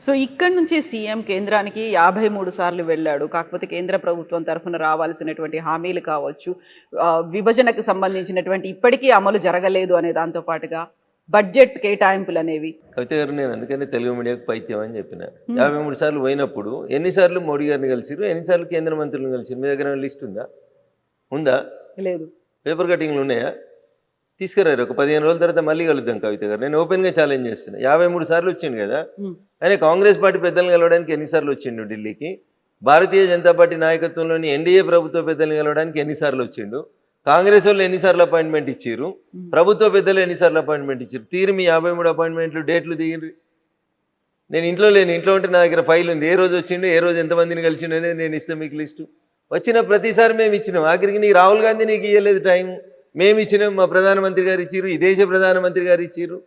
సో ఇక్కడ నుంచి సీఎం కేంద్రానికి 53 సార్లు వెళ్ళాడు. కాకపోతే కేంద్ర ప్రభుత్వం తరఫున రావాల్సినటువంటి హామీలు కావచ్చు, విభజనకు సంబంధించినటువంటి ఇప్పటికీ అమలు జరగలేదు అనే దాంతో పాటుగా బడ్జెట్ కేటాయింపులు అనేవి. కవిత గారు, నేను అందుకని తెలుగు మీడియాకు పైత్యం అని చెప్పిన. 53 సార్లు పోయినప్పుడు ఎన్నిసార్లు మోడీ గారిని కలిసిరు, ఎన్నిసార్లు కేంద్ర మంత్రులను కలిసిరు? మీ దగ్గర లిస్ట్ ఉందా? లేదు. పేపర్ కటింగ్లు ఉన్నాయా? తీసుకురారు. ఒక 15 రోజుల తర్వాత మళ్ళీ కలుద్దాం కవిత గారు. నేను ఓపెన్గా ఛాలెంజ్ చేస్తున్నా. 53 సార్లు వచ్చిండు కదా ఆయన. కాంగ్రెస్ పార్టీ పెద్దలను కలవడానికి ఎన్నిసార్లు వచ్చిండు ఢిల్లీకి? భారతీయ జనతా పార్టీ నాయకత్వంలోని ఎన్డీఏ ప్రభుత్వ పెద్దలను కలవడానికి ఎన్నిసార్లు వచ్చిండు? కాంగ్రెస్ వాళ్ళు ఎన్నిసార్లు అపాయింట్మెంట్ ఇచ్చారు? ప్రభుత్వ పెద్దలు ఎన్నిసార్లు అపాయింట్మెంట్ ఇచ్చారు? తీరు మీ 53 అపాయింట్మెంట్లు డేట్లు దిగిరి. నేను ఇంట్లో లేని, ఇంట్లో ఉంటే నా దగ్గర ఫైల్ ఉంది. ఏ రోజు వచ్చిండు, ఏ రోజు ఎంతమందిని కలిసిండు అనేది నేను ఇస్తాను మీకు లిస్టు. వచ్చిన ప్రతిసారి మేము ఇచ్చినాం. ఆఖరికి నీకు రాహుల్ గాంధీ నీకు ఇవ్వలేదు టైం, మేము ఇచ్చినాం. మా ప్రధానమంత్రి గారు ఇచ్చిరు, ఈ దేశ ప్రధానమంత్రి గారు ఇచ్చిరు.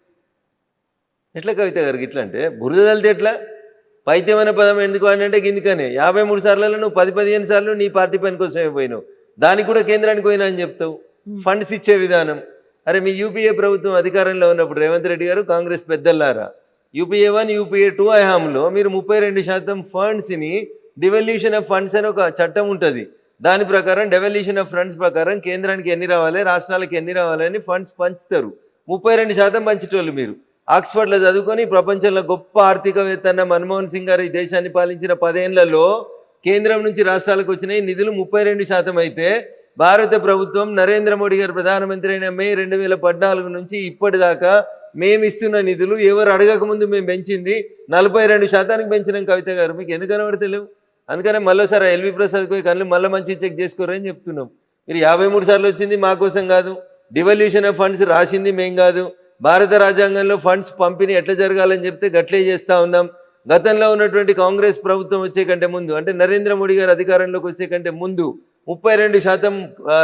ఎట్లా కవిత గారికి ఇట్లా అంటే బురద తల్లితే ఎట్లా? పైత్యం అనే పదం ఎందుకు అంటే గిందుకనే 53 సార్లలో నువ్వు 10-15 సార్లు నీ పార్టీ పని కోసమే పోయినావు, దానికి కూడా కేంద్రానికి పోయినా అని చెప్తావు. ఫండ్స్ ఇచ్చే విధానం, అరే మీ యూపీఏ ప్రభుత్వం అధికారంలో ఉన్నప్పుడు రేవంత్ రెడ్డి గారు కాంగ్రెస్ పెద్దలారా యూపీఏ 1 యూపీఏ 2 హయాంలో మీరు 32% ఫండ్స్ని డివల్యూషన్ ఆఫ్ ఫండ్స్ అని ఒక చట్టం ఉంటుంది, దాని ప్రకారం డెవల్యూషన్ ఆఫ్ ఫండ్స్ ప్రకారం కేంద్రానికి ఎన్ని రావాలి రాష్ట్రాలకు ఎన్ని రావాలని ఫండ్స్ పంచుతారు. 32% పంచేటోళ్ళు మీరు. ఆక్స్ఫర్డ్లో చదువుకొని ప్రపంచంలో గొప్ప ఆర్థికవేత్త అన్న మన్మోహన్ సింగ్ గారు ఈ దేశాన్ని పాలించిన 10 ఏళ్లలో కేంద్రం నుంచి రాష్ట్రాలకు వచ్చిన నిధులు 32% అయితే భారత ప్రభుత్వం నరేంద్ర మోడీ గారు ప్రధానమంత్రి అయిన మే 2014 నుంచి ఇప్పటిదాకా మేము ఇస్తున్న నిధులు ఎవరు అడగకముందు మేము పెంచింది 42% పెంచినాం. కవిత గారు మీకు ఎందుకు కనబడతలేవు? అందుకనే మళ్ళీసారి ఎల్వి ప్రసాద్ పోయి కళ్ళు మళ్ళీ మంచి చెక్ చేసుకోరని చెప్తున్నాం. మీరు 53 సార్లు వచ్చింది మా కోసం కాదు, డివల్యూషన్ ఆఫ్ ఫండ్స్ రాసింది మేం కాదు, భారత రాజ్యాంగంలో ఫండ్స్ పంపిణీ ఎట్లా జరగాలని చెప్తే గట్లే చేస్తూ ఉన్నాం. గతంలో ఉన్నటువంటి కాంగ్రెస్ ప్రభుత్వం వచ్చే కంటే ముందు అంటే నరేంద్ర మోడీ గారు అధికారంలోకి వచ్చే కంటే ముందు 32%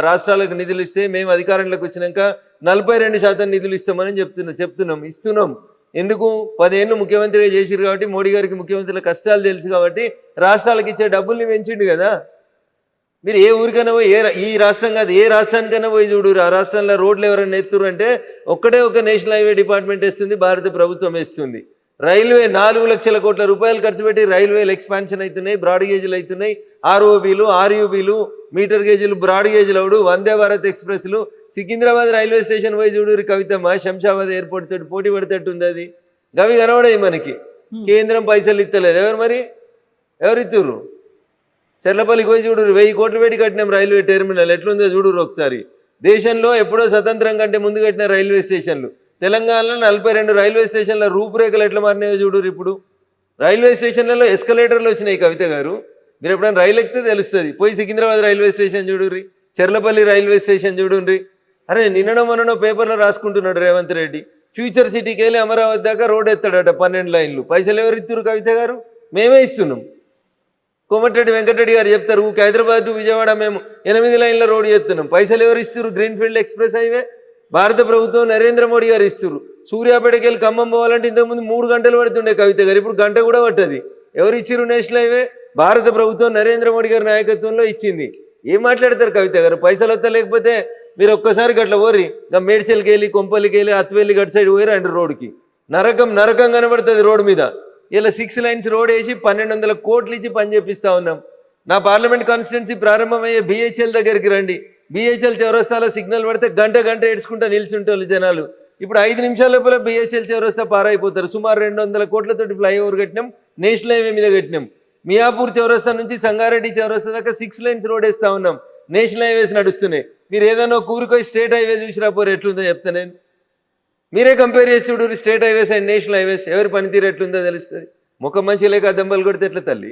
రాష్ట్రాలకు నిధులు ఇస్తే మేము అధికారంలోకి వచ్చినాక 42% నిధులు ఇస్తామని ఇస్తున్నాం. ఎందుకు? 10 ఏళ్ళు ముఖ్యమంత్రిగా చేసిరు కాబట్టి, మోడీ గారికి ముఖ్యమంత్రుల కష్టాలు తెలుసు కాబట్టి రాష్ట్రాలకు ఇచ్చే డబ్బుల్ని పెంచిండు కదా. మీరు ఏ ఊరికైనా పోయి ఈ రాష్ట్రం కాదు ఏ రాష్ట్రానికైనా పోయి చూడు, ఆ రాష్ట్రంలో రోడ్లు ఎవరైనా ఎత్తురు అంటే ఒక్కటే ఒక నేషనల్ హైవే డిపార్ట్మెంట్ వేస్తుంది, భారత ప్రభుత్వం వేస్తుంది. రైల్వే 4 లక్షల కోట్ల రూపాయలు ఖర్చు పెట్టి రైల్వేలు ఎక్స్పాన్షన్ అవుతున్నాయి, బ్రాడ్ గేజ్లు అవుతున్నాయి, ఆర్ఓబీలు ఆర్యూబీలు metre గేజ్లు broad గేజ్లు అవుడు, Vande Bharat ఎక్స్ప్రెస్లు. Secunderabad railway station పోయి చూడు కవితమ్మ, శంషాబాద్ ఎయిర్పోర్ట్ తోటి పోటీ పడేటట్టు ఉంది. అది గవి కనబడాయి మనకి. కేంద్రం పైసలు ఇస్తలేదు. ఎవరు ఇస్తుర్రు? చెర్లపల్లికి పోయి చూడు 1000 కోట్లు పెట్టి కట్టినాం రైల్వే టెర్మినల్, ఎట్లుందో చూడు ఒకసారి. దేశంలో ఎప్పుడో స్వతంత్రం కంటే ముందు కట్టిన రైల్వే స్టేషన్లు. తెలంగాణలో 42 రైల్వే స్టేషన్ల రూపురేఖలు ఎట్లా మారినాయో చూడు. ఇప్పుడు రైల్వే స్టేషన్లలో ఎస్కలేటర్లు వచ్చినాయి కవిత గారు, మీరు ఎప్పుడైనా రైలు ఎక్కితే తెలుస్తుంది. పోయి సికింద్రాబాద్ రైల్వే స్టేషన్ చూడుర్రి, చెర్లపల్లి రైల్వే స్టేషన్ చూడుర్రి. అరే నిన్ననో మొన్ననో పేపర్లో రాసుకుంటున్నాడు రేవంత్ రెడ్డి, ఫ్యూచర్ సిటీకి వెళ్ళి అమరావతి దాకా రోడ్ ఎత్తాడట 12 లైన్లు. పైసలు ఎవరు ఇస్తున్నారు కవిత గారు? మేమే ఇస్తున్నాం. కోమటిరెడ్డి వెంకటరెడ్డి గారు చెప్తారు హైదరాబాద్ టు విజయవాడ మేము 8 లైన్ల రోడ్డు చేస్తున్నాం. పైసలు ఎవరు ఇస్తున్నారు? గ్రీన్ఫీల్డ్ ఎక్స్ప్రెస్ హైవే భారత ప్రభుత్వం నరేంద్ర మోడీ గారు ఇస్తున్నారు. సూర్యాపేటకి వెళ్ళి ఖమ్మం పోవాలంటే ఇంతకుముందు 3 గంటలు పడుతుండే కవిత గారు, ఇప్పుడు గంట కూడా పట్టది. ఎవరు ఇచ్చిరు నేషనల్ హైవే? భారత ప్రభుత్వం నరేంద్ర మోడీ గారి నాయకత్వంలో ఇచ్చింది. ఏం మాట్లాడతారు కవిత గారు? పైసలు వస్తా లేకపోతే మీరు ఒక్కసారి గట్ల పోరి, మేడ్చల్కి వెళ్ళి కొంపల్లికి వెళ్ళి అత్వెల్లి గట్టు సైడ్ పోయి రండి రోడ్డుకి. నరకం కనబడుతుంది రోడ్డు మీద. ఇలా 6 లైన్స్ రోడ్ వేసి 1200 కోట్లు ఇచ్చి పని చేపిస్తా ఉన్నాం. నా పార్లమెంట్ కాన్స్టిట్యున్సీ ప్రారంభమయ్యే బిహెచ్ఎల్ దగ్గరికి రండి, బిహెచ్ఎల్ చౌరస్తాలో సిగ్నల్ పడితే గంట ఏడ్చుకుంటా నిల్చుంటారు జనాలు. ఇప్పుడు 5 నిమిషాల లోపల బిహెచ్ఎల్ చౌరస్తా పారైపోతారు. సుమారు 200 కోట్లతోటి ఫ్లైఓవర్ కట్టినాం, నేషనల్ హైవే మీద కట్టినాం. మియాపూర్ చౌరస్తా నుంచి సంగారెడ్డి చౌరస్తా దాకా 6 లైన్స్ రోడ్ వేస్తా ఉన్నాం, నేషనల్ హైవేస్ నడుస్తున్నాయి. మీరు ఏదైనా కూరుకోయి స్టేట్ హైవే చూసిరా పోరు ఎట్లుందో చెప్తా నేను. మీరే కంపేర్ చేసి చూడు state highways and national highways, ఎవరి పనితీరు ఎట్లుందో తెలుస్తుంది. ముఖం మంచి లేక దెబ్బలు కొడితే ఎట్లా తల్లి?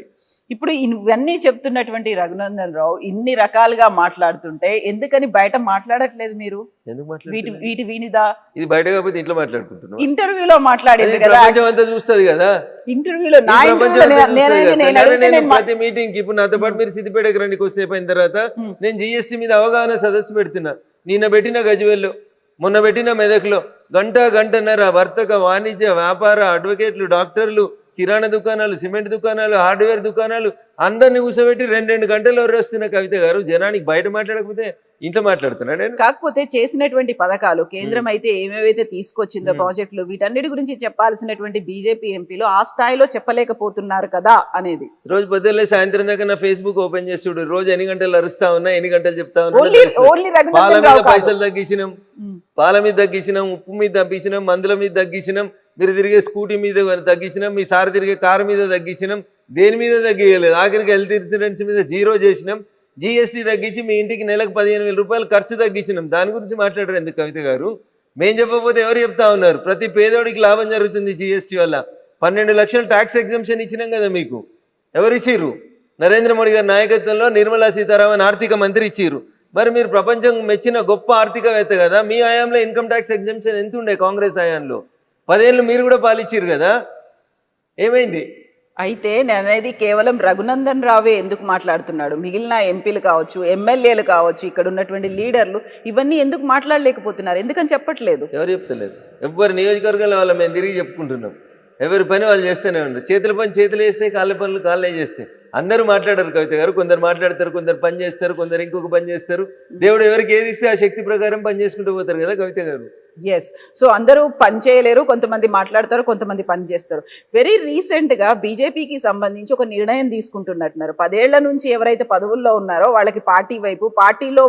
ఇప్పుడు ఇవన్నీ చెప్తున్నటువంటి రఘునందన్ రావు ఇన్ని రకాలుగా మాట్లాడుతుంటే ఎందుకని బయట మాట్లాడట్లేదు మీరు? వీటి వీనిదా ఇది బయట కాకపోతే ఇంట్లో మాట్లాడుకుంటున్నాం. ఇంటర్వ్యూలో మాట్లాడేది కదా, ప్రపంచం అంతా చూస్తుంది కదా. ఇంటర్వ్యూలో ప్రతి మీటింగ్ కి ఇప్పుడు నాతో పాటు మీరు సిద్దిపేటకి రండి, కొద్దిసేపు అయిన తర్వాత నేను జిఎస్టీ మీద అవగాహన సదస్సు పెడుతున్నా. నిన్న పెట్టిన గజ్వేల్లో, మొన్న పెట్టిన మెదక్లో గంటన్నర వర్తక వాణిజ్య వ్యాపార అడ్వకేట్లు, డాక్టర్లు, కిరాణా దుకాణాలు, సిమెంట్ దుకాణాలు, హార్డ్వేర్ దుకాణాలు అందరినీ కూర్చోబెట్టి 2 గంటలు వస్తున్న కవిత గారు. జనానికి బయట మాట్లాడకపోతే ఇంట్లో మాట్లాడుతున్నాడు. కాకపోతే చేసినటువంటి పథకాలు కేంద్రం అయితే ఏమేవైతే తీసుకొచ్చిందో ప్రాజెక్టులు, వీటన్నిటి గురించి చెప్పాల్సినటువంటి బీజేపీ ఎంపీలు ఆ స్థాయిలో చెప్పలేకపోతున్నారు కదా అనేది. రోజు పొద్దున్నే సాయంత్రం దాకా నా ఫేస్బుక్ ఓపెన్ చేసి చూడు, రోజు ఎన్ని గంటలు అరుస్తా ఉన్నా, ఎన్ని గంటలు చెప్తా ఉన్నా. పాల మీద పైసలు తగ్గించినాం, పాల మీద తగ్గించినాం, ఉప్పు మీద తగ్గించినాం, మందుల మీద తగ్గించినాం, మీరు తిరిగే స్కూటీ మీద తగ్గించినాం, మీ సార్ తిరిగే కారు మీద తగ్గించినాం, దేని మీద తగ్గియలేదు. ఆఖరికి హెల్త్ ఇన్సూరెన్స్ మీద 0 చేసినాం, జిఎస్టీ తగ్గించి మీ ఇంటికి నెలకు 15,000 రూపాయలు ఖర్చు తగ్గించినాం. దాని గురించి మాట్లాడారు ఎందుకు కవిత గారు? మేం చెప్పకపోతే ఎవరు చెప్తా ఉన్నారు? ప్రతి పేదోడికి లాభం జరుగుతుంది జిఎస్టీ వల్ల. 12 లక్షలు ట్యాక్స్ ఎగ్జంప్షన్ ఇచ్చినాం కదా మీకు. ఎవరిచ్చిర్రు? నరేంద్ర మోడీ గారి నాయకత్వంలో నిర్మలా సీతారామన్ ఆర్థిక మంత్రి ఇచ్చిర్రు. మరి మీరు ప్రపంచం మెచ్చిన గొప్ప ఆర్థికవేత్త కదా, మీ హయాంలో ఇన్కమ్ ట్యాక్స్ ఎగ్జంప్షన్ ఎంత ఉండే? కాంగ్రెస్ హయాంలో 10 ఏళ్ళు మీరు కూడా పాలిచ్చిర్రు కదా, ఏమైంది? అయితే నేను అనేది కేవలం రఘునందన్ రావే ఎందుకు మాట్లాడుతున్నాడు, మిగిలిన ఎంపీలు కావచ్చు, ఎమ్మెల్యేలు కావచ్చు, ఇక్కడ ఉన్నటువంటి లీడర్లు ఇవన్నీ ఎందుకు మాట్లాడలేకపోతున్నారు? ఎందుకని చెప్పట్లేదు? ఎవరు చెప్తలేదు? ఎవరి నియోజకవర్గాల వాళ్ళ మేము తిరిగి చెప్పుకుంటున్నాం. ఎవరి పని వాళ్ళు చేస్తూనే ఉంటారు. చేతుల పని చేతులు వేస్తాయి, కాళ్ళ పనులు కాళ్ళే చేస్తాయి. అందరూ మాట్లాడారు కవిత గారు. కొందరు మాట్లాడతారు, కొందరు పని చేస్తారు, కొందరు ఇంకొక పని చేస్తారు. దేవుడు ఎవరికి ఏది ఇస్తే ఆ శక్తి ప్రకారం పని చేసుకుంటూ పోతారు కదా కవిత గారు. ఎస్. సో అందరూ పని చేయలేరు, కొంతమంది మాట్లాడతారు, కొంతమంది పని చేస్తారు. వెరీ రీసెంట్ గా బీజేపీకి సంబంధించి ఒక నిర్ణయం తీసుకుంటున్నట్టున్నారు. 10 ఏళ్ల నుంచి ఎవరైతే పదవుల్లో ఉన్నారో వాళ్ళకి పార్టీ వైపు, పార్టీలో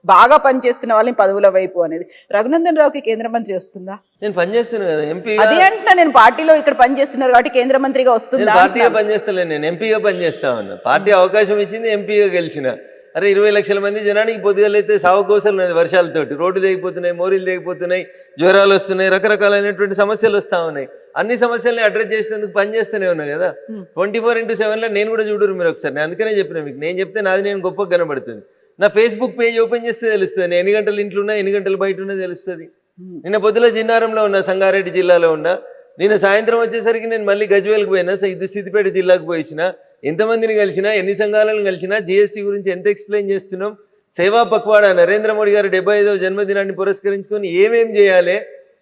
బాగా పనిచేస్తున్న వాళ్ళని పదవుల వైపు అనేది. రఘునందన్ రావుకి కేంద్ర మంత్రి వస్తుందా? నేను పని చేస్తాను కదా ఎంపీ. అదే అంటున్నా నేను, పార్టీలో ఇక్కడ పని చేస్తున్నారు కాబట్టి కేంద్ర మంత్రిగా వస్తుందా? పార్టీగా పనిచేస్తలేను, నేను ఎంపీగా పనిచేస్తా ఉన్నా. పార్టీ అవకాశం ఇచ్చింది, ఎంపీగా గెలిచిన. అరే 20 లక్షల మంది జనానికి పొద్దుగలైతే సావుకోసలు ఉన్నది వర్షాలతోటి. రోడ్డు తెగిపోతున్నాయి, మోరీలు తెగిపోతున్నాయి, జ్వరాలు వస్తున్నాయి, రకరకాలైనటువంటి సమస్యలు వస్తూ ఉన్నాయి. అన్ని సమస్యల్ని అడ్రస్ చేసేందుకు పని చేస్తూనే ఉన్నా కదా. 24/7 నేను కూడా చూడరు మీరు ఒకసారి. నేను అందుకనే చెప్పిన మీకు, నేను చెప్తే నాది నేను గొప్పగా కనబడుతుంది. నా ఫేస్బుక్ పేజ్ ఓపెన్ చేస్తే తెలుస్తుంది, నేను ఎన్ని గంటలు ఇంట్లో ఉన్నా, ఎన్ని గంటలు బయట ఉన్నా తెలుస్తుంది. నిన్న పొద్దుల జిన్నారంలో ఉన్నా, సంగారెడ్డి జిల్లాలో ఉన్నా. నిన్న సాయంత్రం వచ్చేసరికి నేను మళ్ళీ గజ్వేల్కి పోయినా, సిద్దిపేట జిల్లాకు పోయినా. ఎంతమందిని కలిసినా, ఎన్ని సంఘాలను కలిసినా, జిఎస్టీ గురించి ఎంత ఎక్స్ప్లెయిన్ చేస్తున్నాం. సేవా పక్వాడా నరేంద్ర మోడీ గారు 75వ జన్మదినాన్ని పురస్కరించుకొని ఏమేం చేయాలి,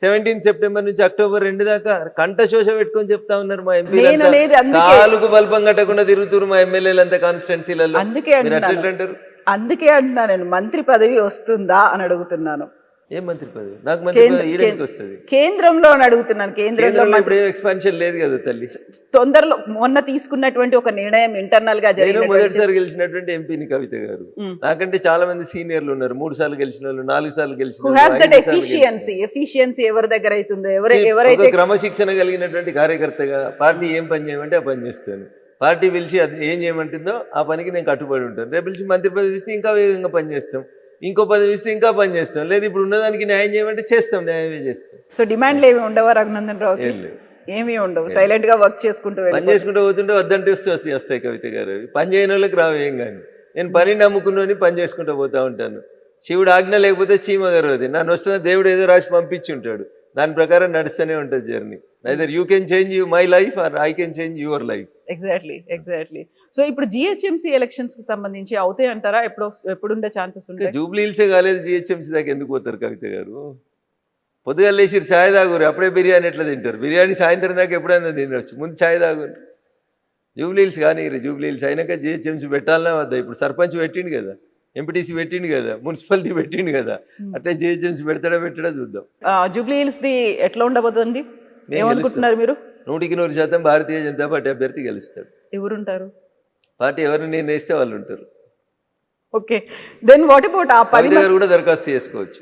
17 సెప్టెంబర్ నుంచి అక్టోబర్ 2 దాకా కంఠశోష పెట్టుకొని చెప్తా ఉన్నారు మా ఎంపీ. కాలుకు బల్పం కట్టకుండా తిరుగుతున్నారు మా ఎమ్మెల్యేలు అంతా కాన్స్టిట్యున్సీలలో. అందుకే అంటున్నా నేను, మంత్రి పదవి వస్తుందా అని అడుగుతున్నాను. ఏం మంత్రి పదవి? నాకు మంత్రి పదవి ఈడేందుకు వస్తుంది? కేంద్రంలో అని అడుగుతున్నాను. కేంద్రంలో ఇప్పుడు ఏం ఎక్స్పాన్షన్ లేదు కదా తల్లి. తొందరలో మొన్న తీసుకున్నటువంటి ఒక నిర్ణయం ఇంటర్నల్ గా నేను మొదటిసారి గెలిచినటువంటి ఎంపీని కవిత గారు. నాకంటే చాలా మంది సీనియర్లు ఉన్నారు, 3 సార్లు గెలిచిన వాళ్ళు, 4 సార్లు గెలిచిన. ఎఫిషియన్సీ ఎవరి దగ్గర అవుతుందో, ఎవరైతే క్రమశిక్షణ కలిగినటువంటి కార్యకర్తగా పార్టీ ఏం పని చేయమంటే ఆ పని చేస్తాను. పార్టీ పిలిచి అది ఏం చేయమంటుందో ఆ పనికి నేను కట్టుబడి ఉంటాను. రేపు పిలిచి మంత్రి పదవి ఇస్తే ఇంకా వేగంగా పనిచేస్తాం, ఇంకో పదవి ఇస్తే ఇంకా పని చేస్తాం. లేదు ఇప్పుడు ఉన్నదానికి న్యాయం చేయమంటే చేస్తాం, న్యాయమే చేస్తాం. సో డిమాండ్లు ఏమి ఉండవా రఘునందన్ రావు? ఏమీ ఉండవు, సైలెంట్ గా వర్క్ చేసుకుంటూ పని చేసుకుంటూ పోతుంటే వద్దంటే వస్తాయి కవిత గారు. పని చేయని వాళ్ళకి రావు ఏం కానీ. నేను పని నమ్ముకుని పని చేసుకుంటూ పోతూ ఉంటాను. శివుడు ఆజ్ఞ లేకపోతే చీమ గారు అది నన్ను వస్తున్న దేవుడు ఏదో రాసి పంపించి ఉంటాడు, దాని ప్రకారం నడుస్తూనే ఉంటుంది journey. Neither you can change my life or I can change your life. Exactly. So ఇప్పుడు జిహెచ్ఎంసీ ఎలక్షన్స్ కి సంబంధించి అవుతాయి అంటారా? ఎప్పుడుండే ఛాన్సెస్ ఉంటాయి? జూబ్లీ హిల్సే కాలేదు, జిహెచ్ఎంసీ దాకా ఎందుకు పోతారు కవిత గారు? పొద్దుగా లేచి ఛాయ్ తాగురు, అప్పుడే బిర్యానీ ఎట్లా తింటారు? బిర్యానీ సాయంత్రం దాకా ఎప్పుడైనా తినవచ్చు, ముందు ఛాయ్ తాగురు. జూబ్లీ హిల్స్ కానీ జూబ్లీ హిల్స్ అయినాక జిహెచ్ఎంసీ పెట్టాలనే వద్దా? ఇప్పుడు సర్పంచ్ పెట్టిండు కదా, ఎంపీటీసీ పెట్టిండు కదా, మున్సిపాలిటీ పెట్టిండు కదా, అట్లా జిహెచ్ఎంసీ పెట్టడా చూద్దాం. జూబ్లీ హిల్స్ ది ఎట్లా ఉండబోతుంది ఏమనుకుంటున్నారు మీరు? 100% భారతీయ జనతా పార్టీ అభ్యర్థి గెలుస్తాడు. ఎవరుంటారు? పార్టీ ఎవరిని నిర్ణయిస్తే వాళ్ళు ఉంటారు. ఓకే, దెన్ వాట్ అబౌట్ ఆ 10 గారు కూడా దరఖాస్తు చేసుకోవచ్చు.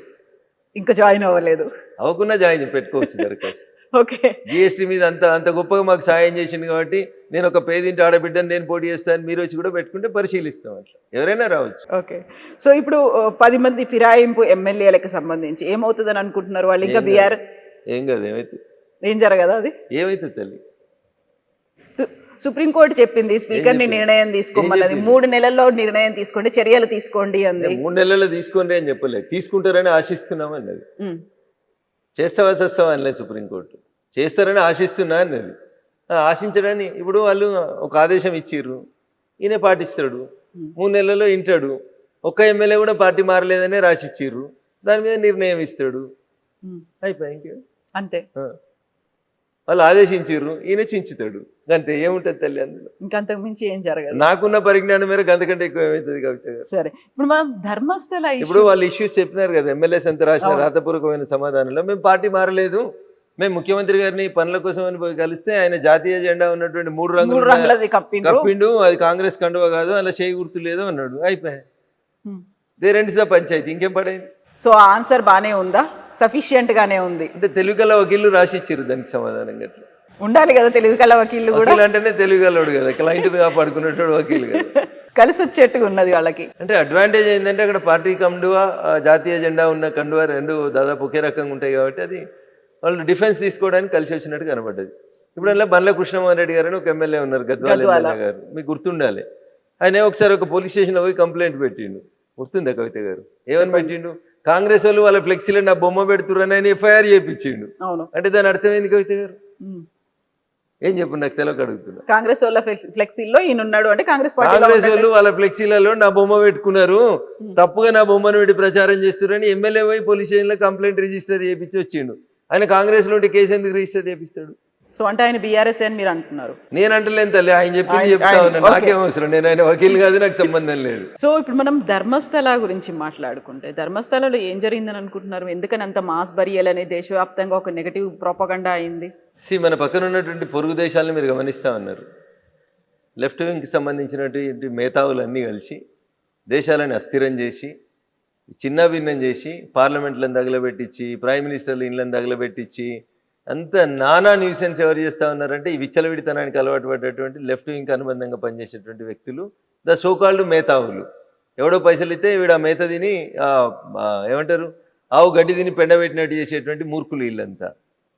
ఇంకా జాయిన్ అవ్వలేదు, అవ్వకుండా జాయిన్ పెట్టుకోవచ్చు దరఖాస్తు. ఓకే, జిఎస్టీ మీద అంత గొప్పగా మాకు సాయం చేసింది కాబట్టి నేను ఒక పేదింటి ఆడబిడ్డను నేను పోటీ చేస్తాను, మీరు వచ్చి కూడా పెట్టుకుంటే పరిశీలిస్తాం, అట్లా ఎవరైనా రావచ్చు. ఓకే, సో ఇప్పుడు 10 మంది ఫిరాయింపు ఎమ్మెల్యేలకు సంబంధించి ఏమవుతుందని అనుకుంటున్నారు వాళ్ళు? ఇంకా బీఆర్ ఏం కాదు, ఏం జరగదా? అది ఏమైతే తల్లి, సుప్రీంకోర్టు చెప్పింది స్పీకర్ని నిర్ణయం తీసుకోమన్నది. 3 నెలల్లో నిర్ణయం తీసుకోండి, చర్యలు తీసుకోండి అంది. 3 నెలల్లో తీసుకోండి అని చెప్పలేదు, తీసుకుంటారని ఆశిస్తున్నాం అన్నది. చేస్తావా చేస్తావా అనలేదు సుప్రీంకోర్టు, చేస్తారని ఆశిస్తున్నా అన్నది. ఆశించడాన్ని ఇప్పుడు వాళ్ళు ఒక ఆదేశం ఇచ్చిర్రు, ఈయన పాటిస్తాడు, 3 నెలల్లో వింటాడు. ఒక్క ఎమ్మెల్యే కూడా పార్టీ మారలేదనే రాసిచ్చిర్రు, దాని మీద నిర్ణయం ఇస్తాడు, అయిపోయి ఇంకే అంతే. వాళ్ళు ఆదేశించిర్రు, ఈయన చించుతాడు, అంతే. ఏముంటుంది తల్లి అందులో? ఇంకంతకు మించి ఏం జరగదు. నాకున్న పరిజ్ఞానం మేరకు అంతకంటే ఎక్కువ ఏమవుతుంది కవిత గారు? సరే, ఇప్పుడు మనం ధర్మస్థల ఇప్పుడు వాళ్ళు ఇష్యూస్ చెప్పినారు కదా, ఎమ్మెల్యేస్ అంతా రాసిన రాతపూర్వకమైన సమాధానంలో మేము పార్టీ మారలేదు, మేము ముఖ్యమంత్రి గారిని పనుల కోసం అని పోయి కలిస్తే ఆయన జాతీయ జెండా ఉన్నటువంటి 3 రంగులు కప్పిండు, అది కాంగ్రెస్ కండువ కాదు, అలా చేయి గుర్తు లేదు అన్నాడు, అయిపోయాయి. దే రెండుసా పంచాయతీ, ఇంకేం పడైంది? సో ఆన్సర్ బానే ఉందా? సఫిషియంట్ గానే ఉంది అంటే తెలుగు కల వకీళ్ళు రాసిచ్చారు దానికి సమాధానం. గట్లా ఉండాలి కదా తెలుగు కల వకీళ్ళు కూడా. అంటేనే తెలుగు కలవాడు కదా, క్లయింట్ కాపాడుకునేటోడు వకీలు కదా, కలిసి వచ్చేట్టుగా ఉన్నది వాళ్ళకి. అంటే అడ్వాంటేజ్ ఏంటంటే అక్కడ పార్టీ కండువా జాతీయ జెండా ఉన్న కండువా రెండు దాదాపు ఒకే రకంగా ఉంటాయి కాబట్టి అది వాళ్ళు డిఫెన్స్ తీసుకోవడానికి కలిసి వచ్చినట్టు కనబడ్డది. ఇప్పుడు అలా బండ్ల కృష్ణమోహన్ రెడ్డి గారు అని ఒక ఎమ్మెల్యే ఉన్నారు, గద్వాల ఎమ్మెల్యే గారు, మీకు గుర్తుండాలి. ఆయన ఒకసారి ఒక పోలీస్ స్టేషన్లో పోయి కంప్లైంట్ పెట్టిండు, గుర్తుందా కవిత గారు? ఏమని పెట్టిండు? కాంగ్రెస్ వాళ్ళు వాళ్ళ ఫ్లెక్సీలో నా బొమ్మ పెడుతుర్రని ఆయన ఎఫ్ఐఆర్ చేయించిండు. అంటే దాని అర్థమైంది కవిత గారు? ఏం చెప్పు, నాకు తెలియక అడుగుతున్నా. కాంగ్రెస్ వాళ్ళ ఫ్లెక్సీలో ఈయన ఉన్నాడు అంటే కాంగ్రెస్ వాళ్ళు వాళ్ళ ఫ్లెక్సీలలో నా బొమ్మ పెట్టుకున్నారు, తప్పుగా నా బొమ్మను పెట్టి ప్రచారం చేస్తున్నారని ఎమ్మెల్యే పోయి పోలీస్ స్టేషన్ లో కంప్లైంట్ రిజిస్టర్ చేయించి వచ్చిండు. ఆయన కాంగ్రెస్ లో ఉంటే కేసు ఎందుకు రిజిస్టర్ చేపిస్తాడు? సో అంటే ఆయన బీఆర్ఎస్ అని మీరు అంటున్నారు. నేను అంటలేను తల్లి, ఆయన చెప్పింది చెప్తా ఉన్నాను. okay. నాకేం అవసరం, నేను ఆయన వకీల్ కాదు, నాకు సంబంధం లేదు. సో ఇప్పుడు మనం ధర్మస్థల గురించి మాట్లాడుకుంటే, ధర్మస్థలలో ఏం జరిగిందని అనుకుంటున్నారు? ఎందుకని అంత మాస్ బరియల్ అనే దేశవ్యాప్తంగా ఒక నెగటివ్ ప్రోపగండా అయింది? మన పక్కన ఉన్నటువంటి పొరుగు దేశాలను మీరు గమనిస్తూ ఉన్నారు. లెఫ్ట్ వింగ్కి సంబంధించినటువంటి మేధావులన్నీ కలిసి దేశాలను అస్థిరం చేసి, చిన్న భిన్నం చేసి, పార్లమెంట్లను తగలబెట్టించి, ప్రైమ్ మినిస్టర్లు ఇళ్ళని తగలబెట్టించి, అంత నానా న్యూసెన్స్ ఎవరు చేస్తూ ఉన్నారంటే ఈ విచ్చలవిడితనానికి అలవాటు పడ్డటువంటి లెఫ్ట్ వింగ్కి అనుబంధంగా పనిచేసేటువంటి వ్యక్తులు, ద సోకాల్డ్ మేధావులు. ఎవడో పైసలు ఇస్తే వీడు ఆ మేత తిని ఏమంటారు, ఆవు గడ్డి తిని పెండబెట్టినట్టు చేసేటువంటి మూర్ఖులు వీళ్ళంతా.